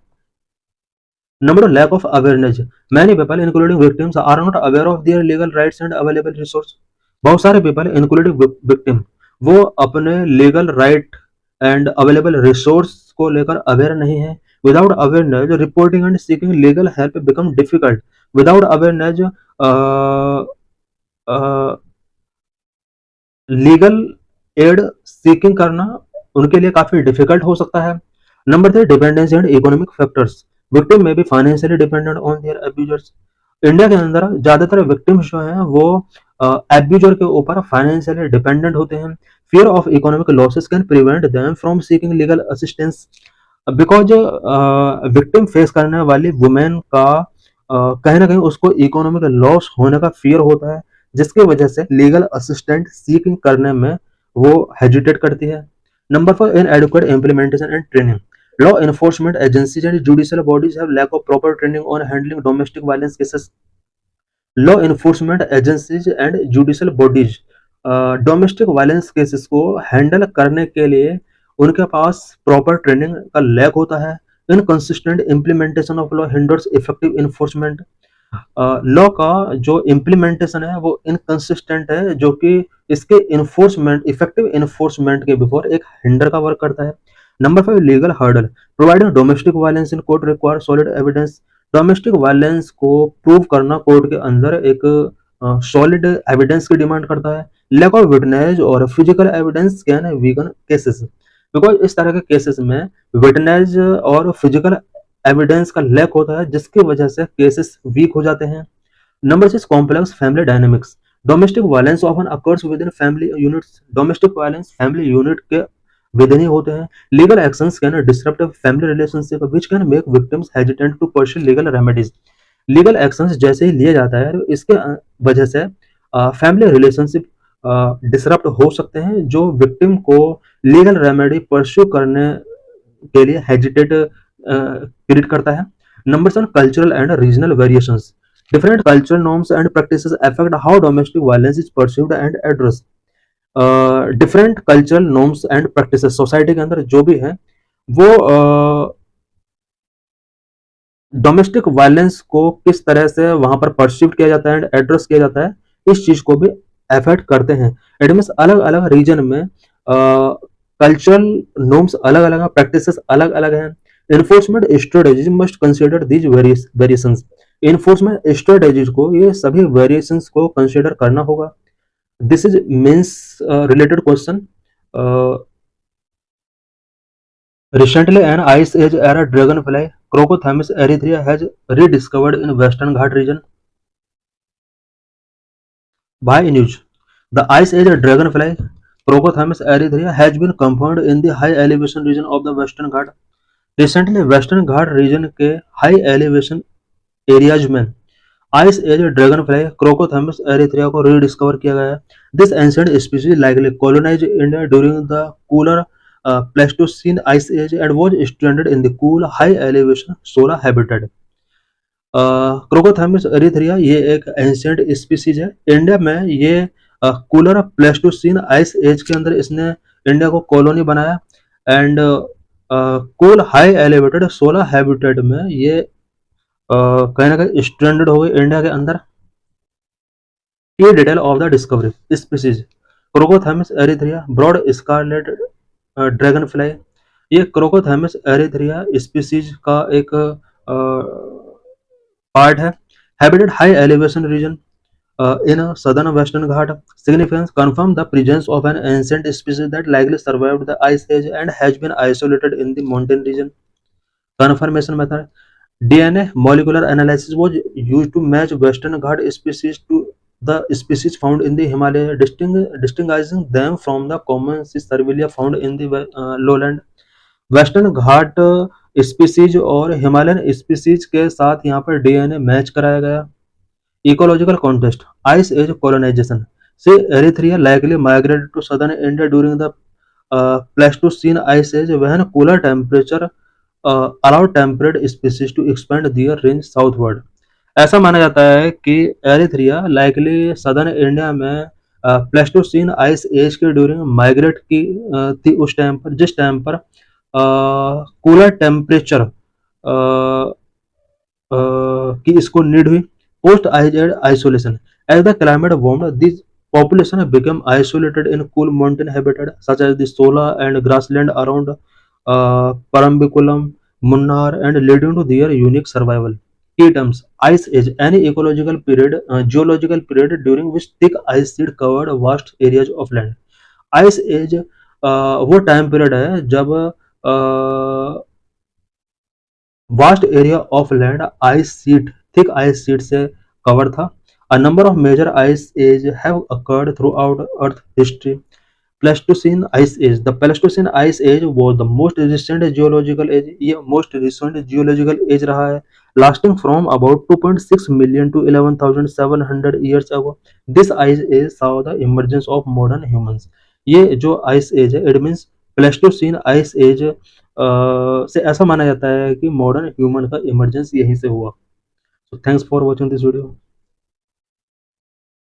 Number 2, lack of awareness. Many people including victims are not aware of their legal rights and available resource. बहुत सारे पीपल इंक्लूडिंग विक्टिम वो अपने legal right and available resource को लेकर अवेयर नहीं है। Without awareness reporting and seeking legal help become difficult. Without awareness legal aid seeking करना उनके लिए काफी डिफिकल्ट हो सकता है। Number 3, dependency and economic factors. Victim में भी financially dependent on their abusers. India के अंदर ज्यादातर विक्टिम्स जो हैं वो अब्यूजर के ऊपर फाइनेंशियली डिपेंडेंट होते हैं। fear of economic losses can prevent them from seeking legal assistance because victim face करने वाली वुमेन का कहीं ना कहीं उसको इकोनॉमिक लॉस होने का फियर होता है जिसकी वजह से लीगल असिस्टेंट सीकिंग करने में वो हेजिटेट करती है। Number 4, inadequate implementation and training. Law enforcement agencies and judicial bodies have lack of proper training on handling domestic violence cases. Law enforcement agencies and judicial bodies domestic violence cases को handle करने के लिए उनके पास proper training का lack होता है। Inconsistent implementation of law hinders effective enforcement. Law का जो इम्प्लीमेंटेशन है वो इनकंसिस्टेंट है जो कि इसके इन्फोर्समेंट इफेक्टिव इन्फोर्समेंट के बिफोर एक हिंडर का वर्क करता है। Number 5, legal hurdle. Providing domestic violence in court require solid evidence. Domestic violence को प्रूव करना कोर्ट के अंदर एक सॉलिड एविडेंस की डिमांड करता है। लैक ऑफ विटनेस और physical evidence can weaken cases. Because इस तरह के केसेस में विटनेस और फिजिकल एविडेंस का लैक होता है जिसकी वजह से केसेस वीक हो जाते हैं। Number 6, complex family dynamics. Domestic violence often occurs within family units. Domestic violence family unit के विद ही होते हैं। Legal actions can disrupt family relationship which can make victims hesitant to pursue legal remedies. Legal actions जैसे ही लिया जाता है तो इसके वजह से फैमिली रिलेशनशिप डिसरप्ट हो सकते हैं जो विक्टिम को लीगल रेमेडी परस्यू करने के लिए हेजिटेट क्रिएट करता है। Number 7, cultural and regional variations. Different cultural norms and practices affect how domestic violence is perceived and addressed. Different cultural norms and practices society के अंदर जो भी है वो डोमेस्टिक वायलेंस को किस तरह से वहां पर परसीव किया जाता है एंड एड्रेस किया जाता है इस चीज को भी अफेक्ट करते हैं। इट मींस अलग अलग रीजन में कल्चरल नॉर्म्स अलग अलग हैं, प्रैक्टिसेस अलग अलग हैं। Enforcement strategies must consider these variations. Enforcement strategies को ये सभी वेरिएशंस को कंसीडर करना होगा। This is means related question Recently, an ice age era dragonfly, Crocothymus erythrea, has rediscovered in Western Ghat region. By news, the ice age dragonfly, Crocothymus erythrea, has been confirmed in the high elevation region of the Western Ghat. Recently, Western Ghat region के high elevation areas में ice as Dragonfly क्रोकोथर्मस एरिथ्रिया को rediscover किया गया है. This ancient species likely colonized India during the cooler Pleistocene ice age and was stranded in the cool high elevation solar habitat. क्रोकोथर्मस एरिथ्रिया ये एक ancient species है. India में ये कूलर प्लेस्टोसीन आइस एज के अंदर इसने इंडिया को कॉलोनी बनाया and cool high elevated solar habitat में ये कहीं ना कहीं स्ट्रैंडेड हो गई इंडिया के अंदर. Key detail of the discovery species Crocothemis erythraea broad scarlet dragonfly. ये क्रोकोथर्मस एरिथ्रिया स्पीसीज का एक पार्ट है. Habited high elevation region in a southern western Ghat. Significance confirm the presence of an ancient species that likely survived the ice age and has been isolated in the mountain region. Confirmation method: DNA molecular analysis was used to match Western Ghat species to the species found in the Himalaya, distinguishing them from the common Cervilia found in the lowland. Western Ghat species और Himalayan species के साथ यहाँ पर DNA match कराया गया. Ecological context: Ice Age colonization. See, Erythrea likely migrated to southern India during the Pleistocene Ice Age, when cooler temperature allowed temperate species to expand their range southward. ऐसा माना जाता है कि एरिथ्रिया लाइकली सदर्न इंडिया में Pleistocene ice as के during migrate की थी उस टाइम पर, जिस टाइम पर कूलर टेम्परेचर की इसको नीड हुई. Post ice age isolation: as the climate warmed, these population became isolated in cool mountain habitat such as the Sola and grassland around Parambiculam, Munnar, and leading to their unique survival. Key terms: ice age, any ecological period, geological period during which thick ice sheet covered vast areas of land. Ice age वो time period है जब vast area of land ice sheet, thick ice sheet से cover था. A number of major ice age have occurred throughout Earth history. Pleistocene Ice Age: The Pleistocene Ice Age was the most recent geological age. ये most recent geological age रहा है, lasting from about 2.6 million to 11,700 years ago. This ice age saw the emergence of modern humans. ये जो ice age है, it means Pleistocene Ice Age से ऐसा माना जाता है कि मॉडर्न ह्यूमन का इमरजेंस यहीं से हुआ. So thanks for watching this video.